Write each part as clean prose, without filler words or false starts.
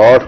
8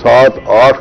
7-8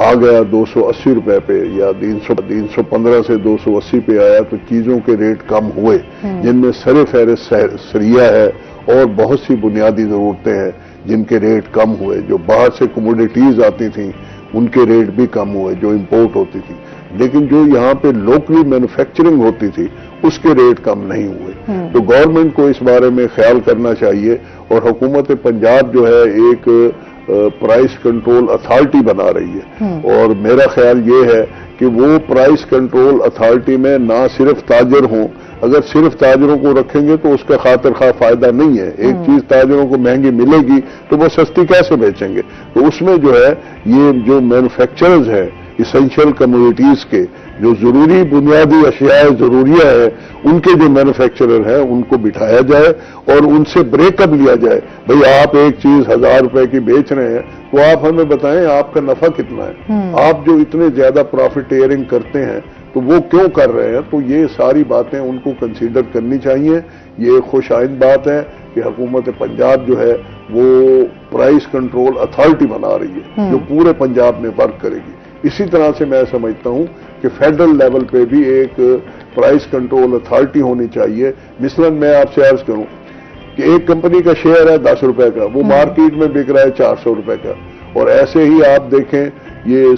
آ گیا 280 روپے پہ یا 315 سے 280 پہ آیا تو چیزوں کے ریٹ کم ہوئے، جن میں سر فہرست سریہ ہے اور بہت سی بنیادی ضرورتیں ہیں جن کے ریٹ کم ہوئے. جو باہر سے کموڈیٹیز آتی تھیں ان کے ریٹ بھی کم ہوئے جو امپورٹ ہوتی تھی، لیکن جو یہاں پہ لوکلی مینوفیکچرنگ ہوتی تھی اس کے ریٹ کم نہیں ہوئے. تو گورنمنٹ کو اس بارے میں خیال کرنا چاہیے، اور حکومت پنجاب جو ہے ایک پرائس کنٹرول اتھارٹی بنا رہی ہے، اور میرا خیال یہ ہے کہ وہ پرائس کنٹرول اتھارٹی میں نہ صرف تاجر ہوں. اگر صرف تاجروں کو رکھیں گے تو اس کا خاطر خواہ فائدہ نہیں ہے. ایک چیز تاجروں کو مہنگی ملے گی تو وہ سستی کیسے بیچیں گے؟ تو اس میں جو ہے یہ جو مینوفیکچررز ہیں اسینشل کموڈیٹیز کے، جو ضروری بنیادی اشیاء ضروریہ ہے، ان کے جو مینوفیکچرر ہیں ان کو بٹھایا جائے اور ان سے بریک اپ لیا جائے. بھئی آپ ایک چیز 1000 روپے کی بیچ رہے ہیں تو آپ ہمیں بتائیں آپ کا نفع کتنا ہے. آپ جو اتنے زیادہ پروفیٹیئرنگ کرتے ہیں تو وہ کیوں کر رہے ہیں؟ تو یہ ساری باتیں ان کو کنسیڈر کرنی چاہیے. یہ خوش آئند بات ہے کہ حکومت پنجاب جو ہے وہ پرائس کنٹرول اتھارٹی بنا رہی ہے جو پورے پنجاب میں ورک کرے گی. اسی طرح سے میں سمجھتا ہوں کہ فیڈرل لیول پہ بھی ایک پرائس کنٹرول اتھارٹی ہونی چاہیے. مثلاً میں آپ سے عرض کروں کہ ایک کمپنی کا شیئر ہے 10 روپے کا، وہ مارکیٹ میں بک رہا ہے 400 روپے کا. اور ایسے ہی آپ دیکھیں یہ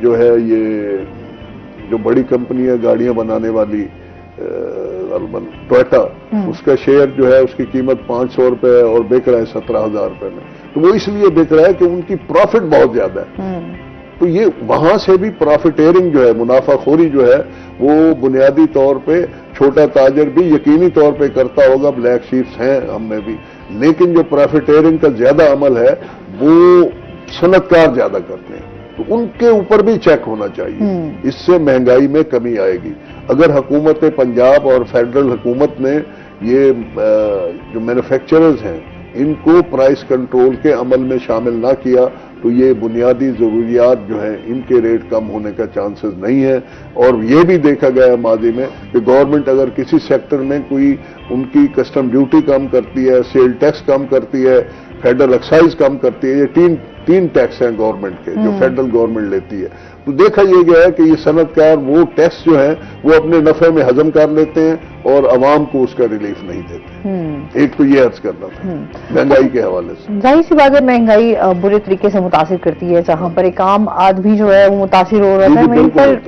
جو ہے یہ جو بڑی کمپنی ہے گاڑیاں بنانے والی ٹویٹا، اس کا شیئر جو ہے اس کی قیمت 500 روپے ہے اور بک رہا ہے 17,000 روپے میں. تو وہ اس لیے بک رہا ہے کہ ان کی پروفٹ بہت زیادہ ہے. تو یہ وہاں سے بھی پروفیٹیرنگ جو ہے، منافع خوری جو ہے وہ بنیادی طور پہ چھوٹا تاجر بھی یقینی طور پہ کرتا ہوگا، بلیک شیپس ہیں ہم میں بھی، لیکن جو پروفیٹیرنگ کا زیادہ عمل ہے وہ صنعت کار زیادہ کرتے ہیں. تو ان کے اوپر بھی چیک ہونا چاہیے. اس سے مہنگائی میں کمی آئے گی. اگر حکومت پنجاب اور فیڈرل حکومت نے یہ جو مینوفیکچررز ہیں ان کو پرائس کنٹرول کے عمل میں شامل نہ کیا تو یہ بنیادی ضروریات جو ہیں ان کے ریٹ کم ہونے کا چانسز نہیں ہے. اور یہ بھی دیکھا گیا ہے ماضی میں کہ گورنمنٹ اگر کسی سیکٹر میں کوئی ان کی کسٹم ڈیوٹی کم کرتی ہے، سیل ٹیکس کم کرتی ہے، فیڈرل ایکسائز کم کرتی ہے، یہ تین ٹیکس ہیں گورنمنٹ کے جو فیڈرل گورنمنٹ لیتی ہے، تو دیکھا یہ گیا ہے کہ یہ صنعت کار وہ ٹیکس جو ہیں وہ اپنے نفع میں ہضم کر لیتے ہیں اور عوام کو اس کا ریلیف نہیں دیتے. ایک تو یہ عرض کرنا تھا مہنگائی کے حوالے سے. ظاہر سی بات ہے مہنگائی برے طریقے سے متاثر کرتی ہے. جہاں پر ایک عام آدمی جو ہے وہ متاثر ہو رہا ہے،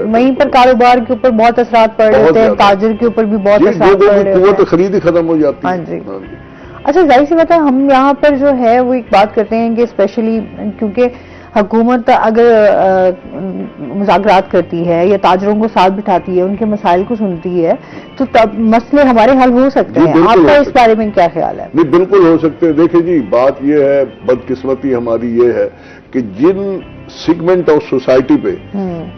وہیں پر کاروبار کے اوپر بہت اثرات پڑ رہے ہیں، تاجر کے اوپر بھی بہت اثرات پڑ رہے ہیں، قوت خرید ہی ختم ہو جاتی ہے. ہاں جی. اچھا ظاہر سی بات ہے ہم یہاں پر جو ہے وہ ایک بات کرتے ہیں کہ اسپیشلی کیونکہ حکومت اگر مذاکرات کرتی ہے یا تاجروں کو ساتھ بٹھاتی ہے، ان کے مسائل کو سنتی ہے تو تب مسئلے ہمارے حل ہو سکتے ہیں. آپ کا اس بارے میں کیا خیال ہے؟ نہیں بالکل ہو سکتے ہیں. دیکھیں جی بات یہ ہے، بدقسمتی ہماری یہ ہے کہ جن سیگمنٹ آف سوسائٹی پہ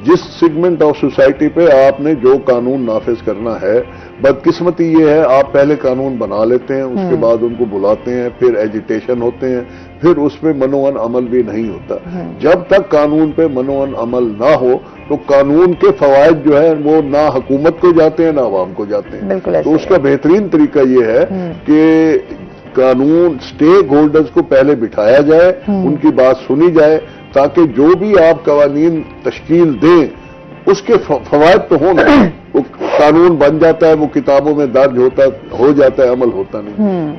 جس سیگمنٹ آف سوسائٹی پہ آپ نے جو قانون نافذ کرنا ہے، بدقسمتی یہ ہے آپ پہلے قانون بنا لیتے ہیں، اس کے بعد ان کو بلاتے ہیں، پھر ایجیٹیشن ہوتے ہیں، پھر اس پہ منوعن عمل بھی نہیں ہوتا. جب تک قانون پہ منوعن عمل نہ ہو تو قانون کے فوائد جو ہیں وہ نہ حکومت کو جاتے ہیں نہ عوام کو جاتے ہیں. تو اس کا بہترین طریقہ یہ ہے کہ قانون سٹیک ہولڈرز کو پہلے بٹھایا جائے، ان کی بات سنی جائے، تاکہ جو بھی آپ قوانین تشکیل دیں اس کے فوائد تو ہوں. وہ قانون بن جاتا ہے، وہ کتابوں میں درج ہو جاتا ہے، عمل ہوتا نہیں.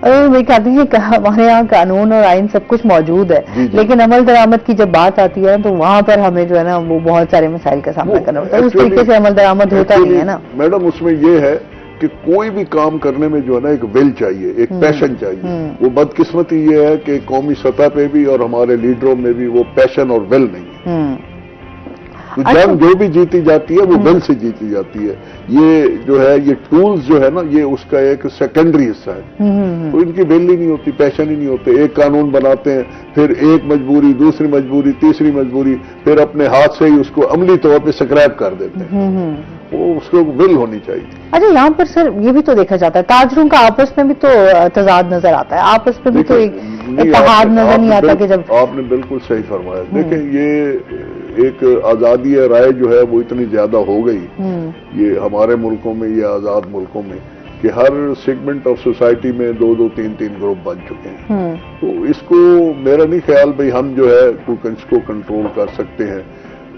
وہ کہتے ہیں کہ ہمارے یہاں قانون اور آئین سب کچھ موجود ہے، لیکن عمل درآمد کی جب بات آتی ہے تو وہاں پر ہمیں جو ہے نا وہ بہت سارے مسائل کا سامنا کرنا ہوتا ہے. اس طریقے سے عمل درآمد ہوتا نہیں ہے نا میڈم. اس میں یہ ہے کہ کوئی بھی کام کرنے میں جو ہے نا ایک ول چاہیے، ایک پیشن چاہیے. وہ بدقسمتی یہ ہے کہ قومی سطح پہ بھی اور ہمارے لیڈروں میں بھی وہ پیشن اور ول نہیں ہے. تو جنگ جو بھی جیتی جاتی ہے وہ ول سے جیتی جاتی ہے. یہ جو ہے یہ ٹولز جو ہے نا یہ اس کا ایک سیکنڈری حصہ ہے. تو ان کی ول ہی نہیں ہوتی، پیشن ہی نہیں ہوتے. ایک قانون بناتے ہیں، پھر ایک مجبوری، دوسری مجبوری، تیسری مجبوری، پھر اپنے ہاتھ سے ہی اس کو عملی طور پہ سکریپ کر دیتے ہیں. وہ اس کو ول ہونی چاہیے. اچھا یہاں پر سر یہ بھی تو دیکھا جاتا ہے تاجروں کا آپس میں بھی تو تضاد نظر آتا ہے، آپس میں بھی تو ایک اتحاد نظر نہیں آتا کہ جب. آپ نے بالکل صحیح فرمایا. دیکھیں یہ ایک آزادی رائے جو ہے وہ اتنی زیادہ ہو گئی یہ ہمارے ملکوں میں، یہ آزاد ملکوں میں، کہ ہر سیگمنٹ آف سوسائٹی میں 2-2 3-3 گروپ بن چکے ہیں. تو اس کو میرا نہیں خیال بھئی ہم جو ہے اس کو کنٹرول کر سکتے ہیں.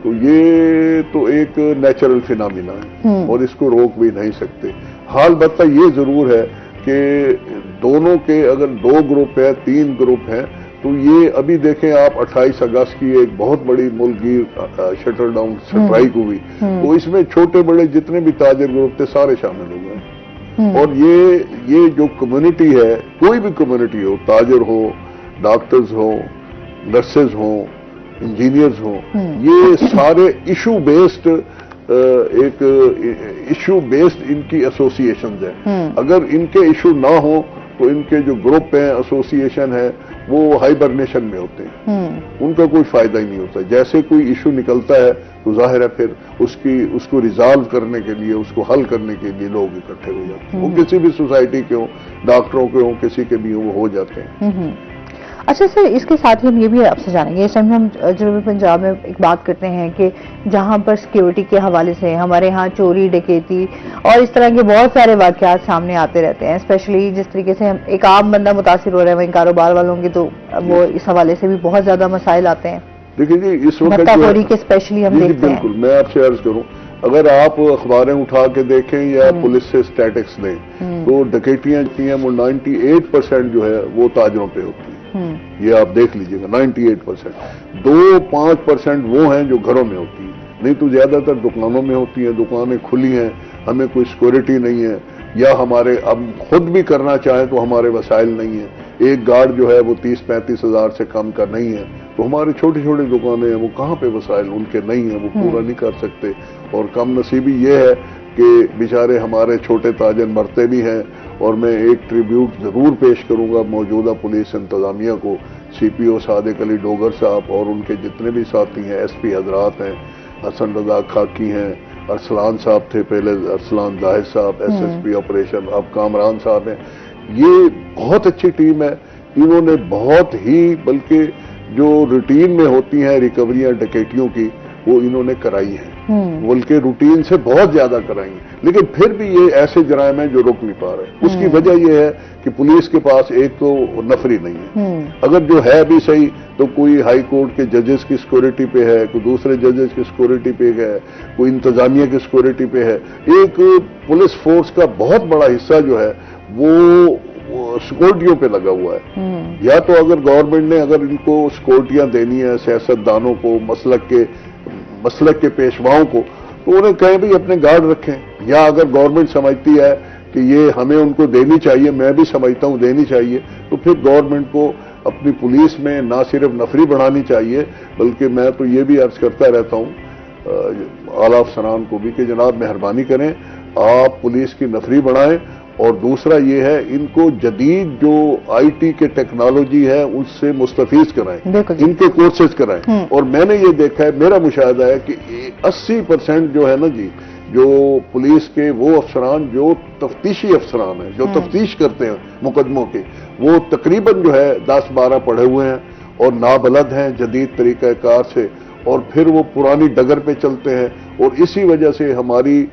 تو یہ تو ایک نیچرل فینامینا ہے اور اس کو روک بھی نہیں سکتے. حال البتہ یہ ضرور ہے کہ دونوں کے اگر 2 گروپ ہے 3 گروپ ہیں تو یہ ابھی دیکھیں آپ 28 اگست کی ایک بہت بڑی ملک گیر شٹر ڈاؤن سٹرائک ہوئی. تو اس میں چھوٹے بڑے جتنے بھی تاجر گروپ تھے سارے شامل ہو گئے. اور یہ جو کمیونٹی ہے کوئی بھی کمیونٹی ہو, تاجر ہو, ڈاکٹرز ہو, نرسز ہوں, انجینئرز ہوں, یہ سارے ایشو بیسڈ ایک ایشو بیسڈ ان کی ایسوسی ایشنز ہیں. اگر ان کے ایشو نہ ہوں تو ان کے جو گروپ ہیں ایسوسی ایشن ہے وہ ہائبرنیشن میں ہوتے ہیں, ان کا کوئی فائدہ ہی نہیں ہوتا. جیسے کوئی ایشو نکلتا ہے تو ظاہر ہے پھر اس کو ریزالو کرنے کے لیے, اس کو حل کرنے کے لیے لوگ اکٹھے ہو جاتے ہیں. وہ کسی بھی سوسائٹی کے ہوں, ڈاکٹروں کے ہوں, کسی کے بھی ہوں, وہ ہو جاتے ہیں. اچھا سر, اس کے ساتھ ہی ہم یہ بھی آپ سے جانیں گے, اس ٹائم ہم جنوبی پنجاب میں ایک بات کرتے ہیں کہ جہاں پر سیکیورٹی کے حوالے سے ہمارے ہاں چوری ڈکیتی اور اس طرح کے بہت سارے واقعات سامنے آتے رہتے ہیں, اسپیشلی جس طریقے سے ایک عام بندہ متاثر ہو رہا ہے وہیں کاروبار والوں کے, تو وہ اس حوالے سے بھی بہت زیادہ مسائل آتے ہیں. دیکھیں جی اس وقت بھتاخوری کے اسپیشلی ہم دیکھتے ہیں. بالکل, میں آپ سے عرض کروں, اگر آپ اخباریں اٹھا کے دیکھیں یا پولیس سے اسٹیٹکس لیں تو ڈکیتیاں کی ہیں وہ 98% جو ہے وہ تاجروں پہ ہوتی ہیں. یہ آپ دیکھ لیجئے گا 98%. 2-5% وہ ہیں جو گھروں میں ہوتی ہیں, نہیں تو زیادہ تر دکانوں میں ہوتی ہیں. دکانیں کھلی ہیں, ہمیں کوئی سیکورٹی نہیں ہے, یا ہمارے اب خود بھی کرنا چاہیں تو ہمارے وسائل نہیں ہیں. ایک گارڈ جو ہے وہ 30-35 ہزار سے کم کا نہیں ہے. تو ہماری چھوٹی چھوٹی دکانیں ہیں, وہ کہاں پہ وسائل ان کے نہیں ہیں, وہ پورا نہیں کر سکتے. اور کم نصیبی یہ ہے کہ بیچارے ہمارے چھوٹے تاجر مرتے بھی ہیں. اور میں ایک ٹریبیوٹ ضرور پیش کروں گا موجودہ پولیس انتظامیہ کو, سی پی او صادق علی ڈوگر صاحب اور ان کے جتنے بھی ساتھی ہیں, ایس پی حضرات ہیں, حسن رضا خاکی ہیں, ارسلان صاحب تھے پہلے, ارسلان زاہد صاحب ایس ایس پی آپریشن, اب کامران صاحب ہیں. یہ بہت اچھی ٹیم ہے. انہوں نے بہت ہی, بلکہ جو روٹین میں ہوتی ہیں ریکوریاں ڈکیٹیوں کی وہ انہوں نے کرائی ہیں, بلکہ روٹین سے بہت زیادہ کرائی ہیں. لیکن پھر بھی یہ ایسے جرائم ہیں جو رک نہیں پا رہے. اس کی وجہ یہ ہے کہ پولیس کے پاس ایک تو نفری نہیں ہے, اگر جو ہے بھی صحیح تو کوئی ہائی کورٹ کے ججز کی سیکورٹی پہ ہے, کوئی دوسرے ججز کی سیکورٹی پہ ہے, کوئی انتظامیہ کی سیکورٹی پہ ہے. ایک پولیس فورس کا بہت بڑا حصہ جو ہے وہ سیکورٹیوں پہ لگا ہوا ہے. یا تو اگر گورنمنٹ نے اگر ان کو سیکورٹیاں دینی ہے سیاست دانوں کو, مسلک کے پیشواؤں کو, تو انہیں کہیں بھی اپنے گارڈ رکھیں. یا اگر گورنمنٹ سمجھتی ہے کہ یہ ہمیں ان کو دینی چاہیے, میں بھی سمجھتا ہوں دینی چاہیے, تو پھر گورنمنٹ کو اپنی پولیس میں نہ صرف نفری بڑھانی چاہیے, بلکہ میں تو یہ بھی عرض کرتا رہتا ہوں اعلیٰ افسران کو بھی کہ جناب مہربانی کریں, آپ پولیس کی نفری بڑھائیں. اور دوسرا یہ ہے ان کو جدید جو آئی ٹی کے ٹیکنالوجی ہے اس سے مستفیض کرائیں, ان کے کورسز کرائیں. اور میں نے یہ دیکھا ہے, میرا مشاہدہ ہے کہ 80% جو ہے نا جی, جو پولیس کے وہ افسران جو تفتیشی افسران ہیں, جو تفتیش کرتے ہیں مقدموں کی, وہ تقریباً جو ہے 10-12 پڑھے ہوئے ہیں اور نابلد ہیں جدید طریقہ کار سے, اور پھر وہ پرانی ڈگر پہ چلتے ہیں. اور اسی وجہ سے ہماری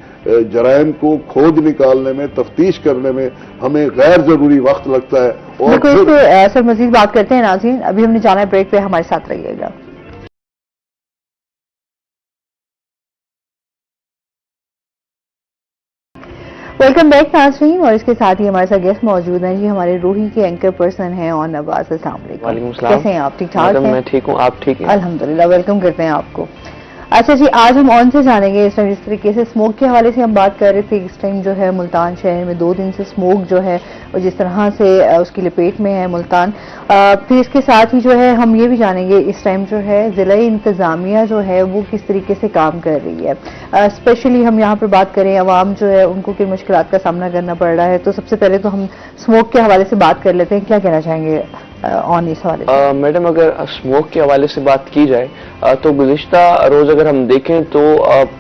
جرائم کو کھود نکالنے میں, تفتیش کرنے میں ہمیں غیر ضروری وقت لگتا ہے. اور سر مزید بات کرتے ہیں ناظرین, ابھی ہم نے جانا ہے بریک پہ, ہمارے ساتھ رہیے گا. ویلکم بیک ناظرین, اور اس کے ساتھ ہی ہمارے ساتھ گیسٹ موجود ہیں جی, ہمارے روحی کے اینکر پرسن ہیں اور نواز. السلام علیکم. وعلیکم السلام. کیسے ہیں آپ؟ ٹھیک ٹھاک ہیں؟ میں ٹھیک ہوں, آپ ٹھیک ہیں؟ الحمدللہ. ویلکم کرتے ہیں آپ کو. اچھا جی, آج ہم آن سے جانیں گے. جس طریقے سے اسموک کے حوالے سے ہم بات کر رہے تھے, اس ٹائم جو ہے ملتان شہر میں 2 دن سے اسموک جو ہے اور جس طرح سے اس کی لپیٹ میں ہے ملتان. پھر اس کے ساتھ ہی جو ہے ہم یہ بھی جانیں گے اس ٹائم جو ہے ضلع انتظامیہ جو ہے وہ کس طریقے سے کام کر رہی ہے. اسپیشلی ہم یہاں پہ بات کریں عوام جو ہے ان کو کن مشکلات کا سامنا کرنا پڑ رہا ہے. تو سب سے پہلے تو ہم اسموک کے حوالے سے بات کر لیتے ہیں, کیا کہنا چاہیں گے آن اس حوالے سے؟ میڈم, اگر اسموک کے حوالے سے بات کی جائے تو گزشتہ روز اگر ہم دیکھیں تو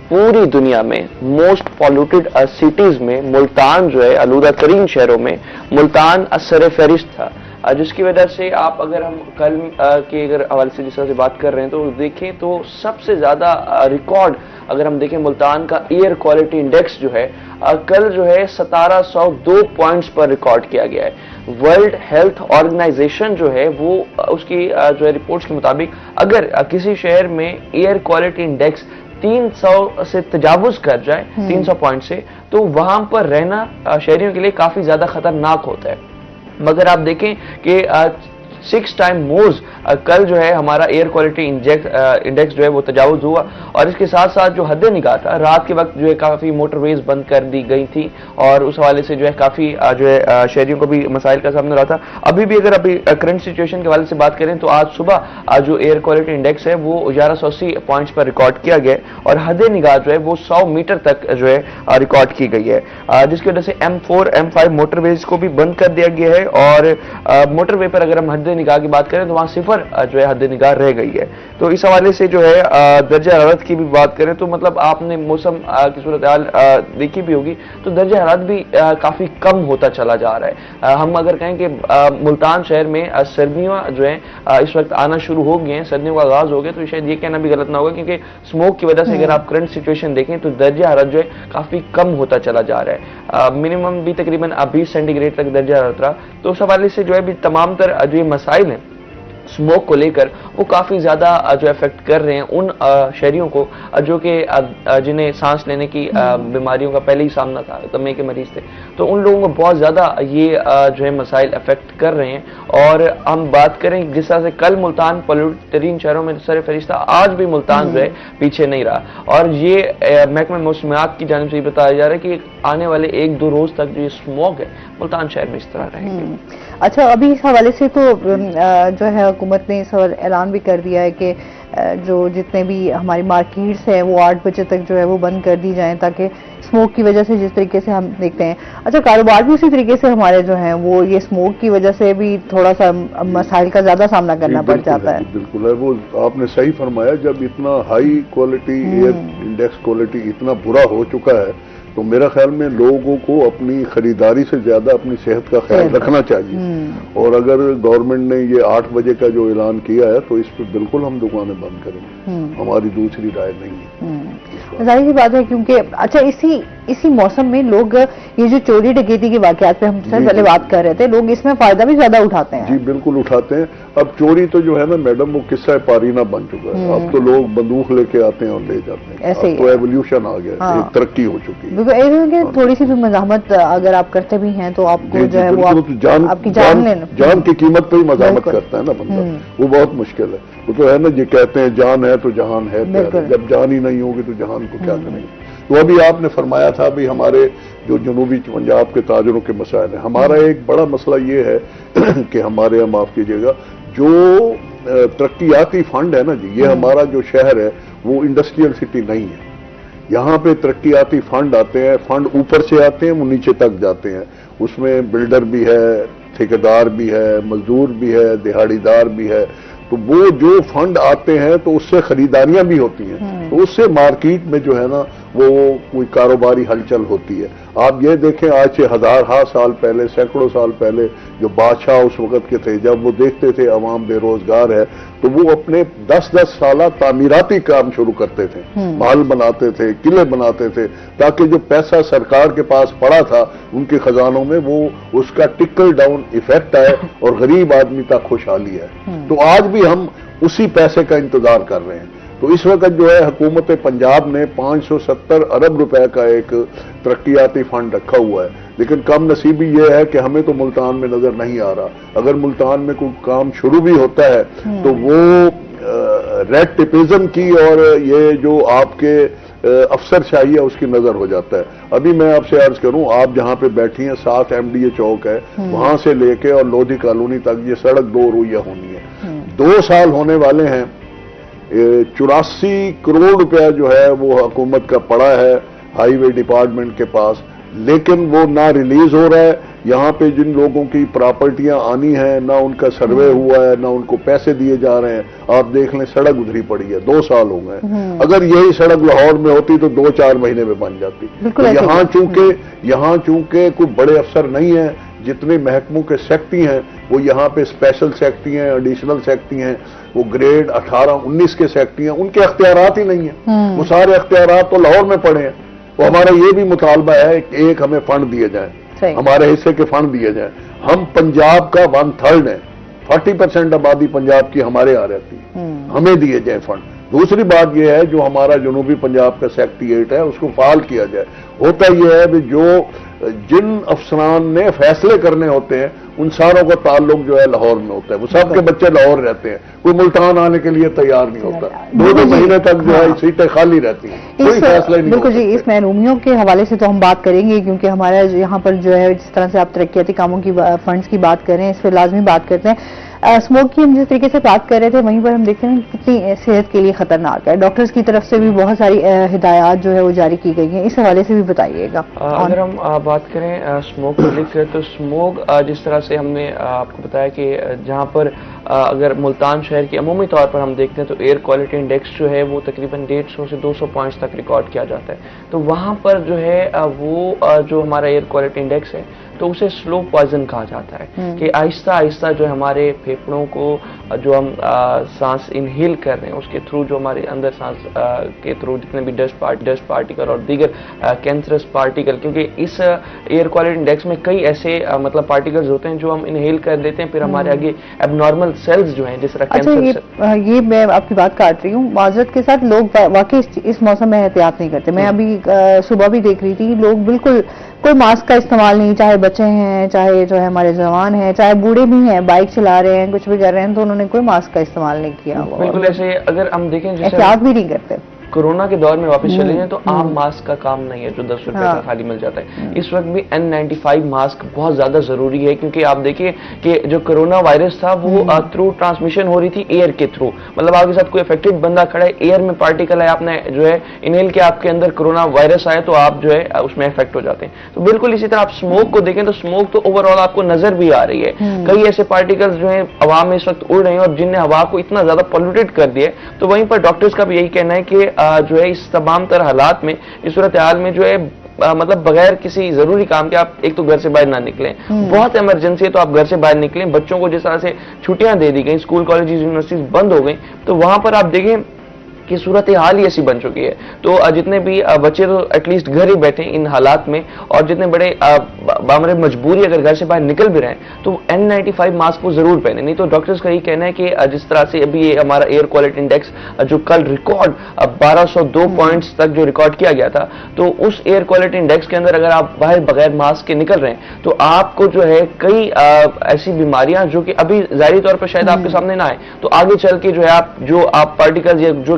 پوری دنیا میں موسٹ پالوٹیڈ سٹیز میں ملتان جو ہے, آلودہ ترین شہروں میں ملتان سر فہرست تھا. جس کی وجہ سے آپ اگر ہم کل کے اگر حوالے سے جس طرح سے بات کر رہے ہیں تو دیکھیں تو سب سے زیادہ ریکارڈ اگر ہم دیکھیں ملتان کا ایئر کوالٹی انڈیکس جو ہے کل جو ہے 1702 پوائنٹس پر ریکارڈ کیا گیا ہے. ورلڈ ہیلتھ آرگنائزیشن جو ہے وہ اس کی جو ہے رپورٹس کے مطابق اگر کسی شہر میں ایئر کوالٹی انڈیکس 300 سے تجاوز کر جائے 300 پوائنٹ سے تو وہاں پر رہنا شہریوں کے لیے کافی زیادہ خطرناک ہوتا ہے. مگر آپ دیکھیں کہ 6 ٹائم موز کل جو ہے ہمارا ایئر کوالٹی انڈیکس جو ہے وہ تجاوز ہوا. اور اس کے ساتھ ساتھ جو حد نگاہ تھا رات کے وقت جو ہے کافی موٹر ویز بند کر دی گئی تھی اور اس حوالے سے جو ہے کافی جو ہے شہریوں کو بھی مسائل کا سامنا رہا تھا. ابھی بھی اگر ابھی کرنٹ سچویشن کے حوالے سے بات کریں تو آج صبح جو ایئر کوالٹی انڈیکس ہے وہ 1180 پوائنٹس پر ریکارڈ کیا گیا ہے اور حد نگاہ جو ہے وہ 100 میٹر تک جو ہے ریکارڈ کی گئی ہے, جس کی وجہ سے M4 M5 موٹر ویز کو بھی بند کر دیا گیا ہے. اور موٹر وے پر اگر ہم حد نگاہ کی بات کریں تو وہاں صفر جو ہے حد نگاہ رہ گئی ہے. تو اس حوالے سے جو ہے درجہ حرارت کی بھی بات کریں تو مطلب آپ نے موسم کی صورتحال دیکھی بھی ہوگی تو درجہ حرارت بھی کافی کم ہوتا چلا جا رہا ہے. ہم اگر کہیں کہ ملتان شہر میں سردیاں جو ہیں اس وقت آنا شروع ہو گئی ہیں, سردیوں کا آغاز ہو گیا, تو شاید یہ کہنا بھی غلط نہ ہوگا کیونکہ اسموک کی وجہ سے اگر آپ کرنٹ سچویشن دیکھیں تو درجہ حرارت جو ہے کافی کم ہوتا چلا جا رہا ہے. منیمم بھی تقریباً 20 سینٹی گریڈ تک درجہ حرارت رہا. تو اس حوالے سے جو ہے بھی تمام تر جو یہ مسائل ہیں اسموک کو لے کر وہ کافی زیادہ جو افیکٹ کر رہے ہیں ان شہریوں کو جو کہ جنہیں سانس لینے کی بیماریوں کا پہلے ہی سامنا تھا, دمے کے مریض تھے, تو ان لوگوں کو بہت زیادہ یہ جو ہے مسائل افیکٹ کر رہے ہیں. اور ہم بات کریں جس طرح سے کل ملتان پولیوٹڈ ترین شہروں میں سر فہرست تھا, آج بھی ملتان جو ہے پیچھے نہیں رہا. اور یہ محکمہ موسمیات کی جانب سے یہ بتایا جا رہا ہے کہ آنے والے 1-2 روز تک جو یہ اسموک ہے ملتان شہر میں اس طرح رہے گی. اچھا, ابھی اس حوالے سے تو جو ہے حکومت نے اس اعلان بھی کر دیا ہے کہ جو جتنے بھی ہماری مارکیٹس ہیں وہ 8 بجے تک جو ہے وہ بند کر دی جائیں تاکہ اسموک کی وجہ سے جس طریقے سے ہم دیکھتے ہیں. اچھا, کاروبار بھی اسی طریقے سے ہمارے جو ہیں وہ یہ اسموک کی وجہ سے بھی تھوڑا سا مسائل کا زیادہ سامنا کرنا پڑ جاتا ہے. بالکل ہے, وہ آپ نے صحیح فرمایا. جب اتنا high quality air index quality اتنا برا ہو چکا ہے تو میرا خیال میں لوگوں کو اپنی خریداری سے زیادہ اپنی صحت کا خیال رکھنا چاہیے. اور اگر گورنمنٹ نے یہ 8 بجے کا جو اعلان کیا ہے تو اس پہ بالکل ہم دکانیں بند کریں گے, ہماری دوسری رائے نہیں ہے. ظاہر سی بات ہے کیونکہ اچھا اسی موسم میں لوگ یہ جو چوری ڈکیتی کے واقعات پہ ہم سب پہلے بات کر رہے تھے, لوگ اس میں فائدہ بھی زیادہ اٹھاتے ہیں. جی بالکل اٹھاتے ہیں. اب چوری تو جو ہے نا میڈم وہ قصہ پارینہ بن چکا ہے. اب تو لوگ بندوق لے کے آتے ہیں اور لے جاتے ہیں. اب تو ایولیوشن آ گیا, ایک ترقی ہو چکی ہے. بالکل, تھوڑی سی بھی مزاحمت اگر آپ کرتے بھی ہیں تو آپ کو جو ہے وہ آپ کی جان کی قیمت پہ ہی مزاحمت کرتا ہے نا بندہ, وہ بہت مشکل ہے. وہ تو ہے نا یہ کہتے ہیں جان ہے تو جہان ہے, جب جان ہی نہیں ہوگی تو جہان کو کیا کریں گے. تو ابھی آپ نے فرمایا تھا بھی ہمارے جو جنوبی پنجاب کے تاجروں کے مسائل ہیں. ہمارا ایک بڑا مسئلہ یہ ہے کہ ہمارے یہاں معاف کیجیے گا جو ترقیاتی فنڈ ہے نا جی, یہ ہمارا جو شہر ہے وہ انڈسٹریل سٹی نہیں ہے. یہاں پہ ترقیاتی فنڈ آتے ہیں, فنڈ اوپر سے آتے ہیں وہ نیچے تک جاتے ہیں. اس میں بلڈر بھی ہے, ٹھیکیدار بھی ہے, مزدور بھی ہے, دہاڑی دار بھی ہے. تو وہ جو فنڈ آتے ہیں تو اس سے خریداریاں بھی ہوتی ہیں, تو اس سے مارکیٹ میں جو ہے نا وہ کوئی کاروباری ہلچل ہوتی ہے. آپ یہ دیکھیں آج سے ہزارہا سال پہلے, سینکڑوں سال پہلے جو بادشاہ اس وقت کے تھے, جب وہ دیکھتے تھے عوام بے روزگار ہے تو وہ اپنے 10-10 سالہ تعمیراتی کام شروع کرتے تھے, محل بناتے تھے, قلعے بناتے تھے, تاکہ جو پیسہ سرکار کے پاس پڑا تھا ان کے خزانوں میں وہ اس کا ٹکل ڈاؤن ایفیکٹ آئے اور غریب آدمی تک خوشحالی ہے. تو آج بھی ہم اسی پیسے کا انتظار کر رہے ہیں. تو اس وقت جو ہے حکومت پنجاب نے 570 ارب روپے کا ایک ترقیاتی فنڈ رکھا ہوا ہے, لیکن کم نصیبی یہ ہے کہ ہمیں تو ملتان میں نظر نہیں آ رہا. اگر ملتان میں کوئی کام شروع بھی ہوتا ہے تو وہ ریڈ ٹیپزم کی اور یہ جو آپ کے افسر شاہی ہے اس کی نظر ہو جاتا ہے. ابھی میں آپ سے عرض کروں, آپ جہاں پہ بیٹھی ہیں 7 MDA چوک ہے, وہاں سے لے کے اور لودھی کالونی تک یہ سڑک 2 رویہ ہونی ہے. 2 سال ہونے والے ہیں. 84 کروڑ روپیہ جو ہے وہ حکومت کا پڑا ہے ہائی وے ڈپارٹمنٹ کے پاس, لیکن وہ نہ ریلیز ہو رہا ہے. یہاں پہ جن لوگوں کی پراپرٹیاں آنی ہیں نہ ان کا سروے ہوا ہے, نہ ان کو پیسے دیے جا رہے ہیں. آپ دیکھ لیں سڑک ادھری پڑی ہے, 2 سال ہو گئے. اگر یہی سڑک لاہور میں ہوتی تو 2-4 مہینے میں بن جاتی. یہاں چونکہ کوئی بڑے افسر نہیں ہیں, جتنے محکموں کے سیکٹری ہیں وہ یہاں پہ اسپیشل سیکٹری ہیں، ایڈیشنل سیکٹری ہیں، وہ گریڈ 18-19 کے سیکٹری ہیں، ان کے اختیارات ہی نہیں ہیں. وہ سارے اختیارات تو لاہور میں پڑے ہیں. وہ ہمارا یہ بھی مطالبہ ہے کہ ایک ہمیں فنڈ دیے جائیں، ہمارے حصے کے فنڈ دیے جائیں. ہم پنجاب کا 1/3 ہیں، 40% آبادی پنجاب کی ہمارے یہاں رہتی ہے، ہمیں دیے جائیں فنڈ. دوسری بات یہ ہے جو ہمارا جنوبی پنجاب کا سیکٹریٹ ہے اس کو فعال کیا جائے. ہوتا یہ ہے کہ جو جن افسران نے فیصلے کرنے ہوتے ہیں ان ساروں کا تعلق جو ہے لاہور میں ہوتا ہے. وہ سب کے بچے لاہور رہتے ہیں، کوئی ملتان آنے کے لیے تیار نہیں ہوتا. 2 مہینے تک جو ہے سیٹیں خالی رہتی ہیں، کوئی فیصلہ نہیں. بالکل جی، اس محرومیوں کے حوالے سے تو ہم بات کریں گے کیونکہ ہمارا یہاں پر جو ہے جس طرح سے آپ ترقیاتی کاموں کی فنڈز کی بات کر رہے ہیں اس پہ لازمی بات کرتے ہیں. اسموک کی ہم جس طریقے سے بات کر رہے تھے وہیں پر ہم دیکھتے ہیں کتنی صحت کے لیے خطرناک ہے. ڈاکٹرز کی طرف سے بھی بہت ساری ہدایات جو ہے وہ جاری کی گئی ہیں، اس حوالے سے بھی بتائیے گا. اگر ہم بات کریں اسموک کو لے کر تو اسموک جس طرح سے ہم نے آپ کو بتایا کہ جہاں پر اگر ملتان شہر کی عمومی طور پر ہم دیکھتے ہیں تو ایئر کوالٹی انڈیکس جو ہے وہ تقریباً 150 سے 200 پوائنٹس تک ریکارڈ کیا جاتا ہے. تو وہاں پر جو ہے وہ جو ہمارا ایئر کوالٹی انڈیکس ہے تو اسے سلو پوائزن کہا جاتا ہے کہ آہستہ آہستہ جو ہمارے پھیپھڑوں کو جو ہم سانس انہیل کر رہے ہیں اس کے تھرو جو ہمارے اندر سانس کے تھرو جتنے بھی ڈسٹ پارٹیکل اور دیگر کینسرس پارٹیکل، کیونکہ اس ایئر کوالٹی انڈیکس میں کئی ایسے مطلب پارٹیکلز ہوتے ہیں جو ہم انہیل کر لیتے ہیں، پھر ہمارے آگے اب نارمل سیلز جو ہیں جس طرح کینسر. یہ میں آپ کی بات کاٹ رہی ہوں معذرت کے ساتھ، لوگ واقعی اس موسم میں احتیاط نہیں کرتے. میں ابھی صبح بھی دیکھ رہی تھی لوگ بالکل کوئی ماسک کا استعمال نہیں، چاہے بچے ہیں چاہے جو ہے ہمارے جوان ہیں چاہے بوڑھے بھی ہیں، بائک چلا رہے ہیں کچھ بھی کر رہے ہیں تو انہوں نے کوئی ماسک کا استعمال نہیں کیا. بالکل ایسے اگر ہم دیکھیں احتیاط بھی نہیں کرتے. کورونا کے دور میں واپس چلے جائیں تو عام ماسک کا کام نہیں ہے جو 10 روپے کا خالی مل جاتا ہے. اس وقت بھی N95 ماسک بہت زیادہ ضروری ہے کیونکہ آپ دیکھیں کہ جو کرونا وائرس تھا وہ تھرو ٹرانسمیشن ہو رہی تھی ایئر کے تھرو، مطلب آپ کے ساتھ کوئی افیکٹڈ بندہ کھڑا ہے، ایئر میں پارٹیکل ہے، آپ نے جو ہے انہیل کیا، آپ کے اندر کرونا وائرس آیا تو آپ جو ہے اس میں افیکٹ ہو جاتے ہیں. تو بالکل اسی طرح آپ اسموک کو دیکھیں تو اسموک تو اوور آل آپ کو نظر بھی آ رہی ہے. کئی ایسے پارٹیکلز جو ہیں عوام میں اس وقت اڑ رہے ہیں اور جن نے ہوا کو اتنا زیادہ پولیوٹیڈ کر دیا ہے. تو وہیں پر ڈاکٹرز کا بھی یہی کہنا ہے کہ جو ہے اس تمام تر حالات میں اس صورتحال میں جو ہے مطلب بغیر کسی ضروری کام کے آپ ایک تو گھر سے باہر نہ نکلیں، بہت ایمرجنسی ہے تو آپ گھر سے باہر نکلیں. بچوں کو جس طرح سے چھٹیاں دے دی گئیں، اسکول کالجز یونیورسٹیز بند ہو گئیں تو وہاں پر آپ دیکھیں کہ صورتحال ہی ایسی بن چکی ہے. تو جتنے بھی بچے تو ایٹ لیسٹ گھر ہی بیٹھے ان حالات میں، اور جتنے بڑے بامر مجبوری اگر گھر سے باہر نکل بھی رہے ہیں تو N95 ماسک کو ضرور پہنے. نہیں تو ڈاکٹرز کا یہ کہنا ہے کہ جس طرح سے ابھی یہ ہمارا ایئر کوالٹی انڈیکس جو کل ریکارڈ 1202 پوائنٹس تک جو ریکارڈ کیا گیا تھا، تو اس ایئر کوالٹی انڈیکس کے اندر اگر آپ باہر بغیر ماسک کے نکل رہے ہیں تو آپ کو جو ہے کئی ایسی بیماریاں جو کہ ابھی ظاہری طور پر شاید آپ کے سامنے نہ آئے تو آگے چل کے جو ہے آپ پارٹیکل یا جو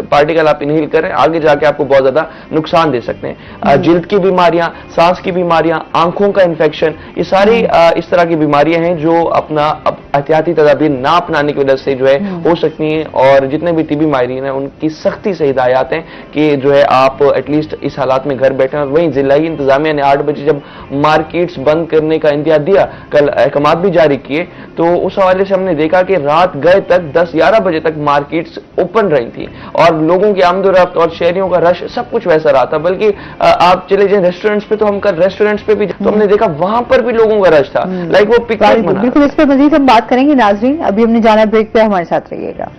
پارٹیکل آپ انہیل کر رہے ہیں آگے جا کے آپ کو بہت زیادہ نقصان دے سکتے ہیں. جلد کی بیماریاں، سانس کی بیماریاں، آنکھوں کا انفیکشن، یہ ساری اس طرح کی بیماریاں ہیں جو اپنا احتیاطی تدابیر نہ اپنانے کی وجہ سے جو ہے ہو سکتی ہیں. اور جتنے بھی طبی ماہرین ہیں ان کی سختی سے ہدایات ہیں کہ جو ہے آپ ایٹ لیسٹ اس حالات میں گھر بیٹھیں. اور وہیں ضلعی انتظامیہ نے 8 بجے جب مارکیٹس بند کرنے کا انتہا دیا، کل احکامات بھی جاری کیے، تو اس حوالے سے ہم نے دیکھا کہ رات گئے تک 10-11 بجے تک مارکیٹس اوپن رہی تھی اور لوگوں کی آمد و رفت اور شہریوں کا رش سب کچھ ویسا رہا تھا. بلکہ آپ چلے جائیں ریسٹورینٹس پہ، تو ہم کل ریسٹورینٹس پہ بھی تو ہم نے دیکھا وہاں پر بھی لوگوں کا رش تھا، لائک وہ پکنک منا. بالکل اس پہ مزید ہم بات کریں گے ناظرین. ابھی ہم نے جانا بریک پہ، ہمارے ساتھ رہیے گا.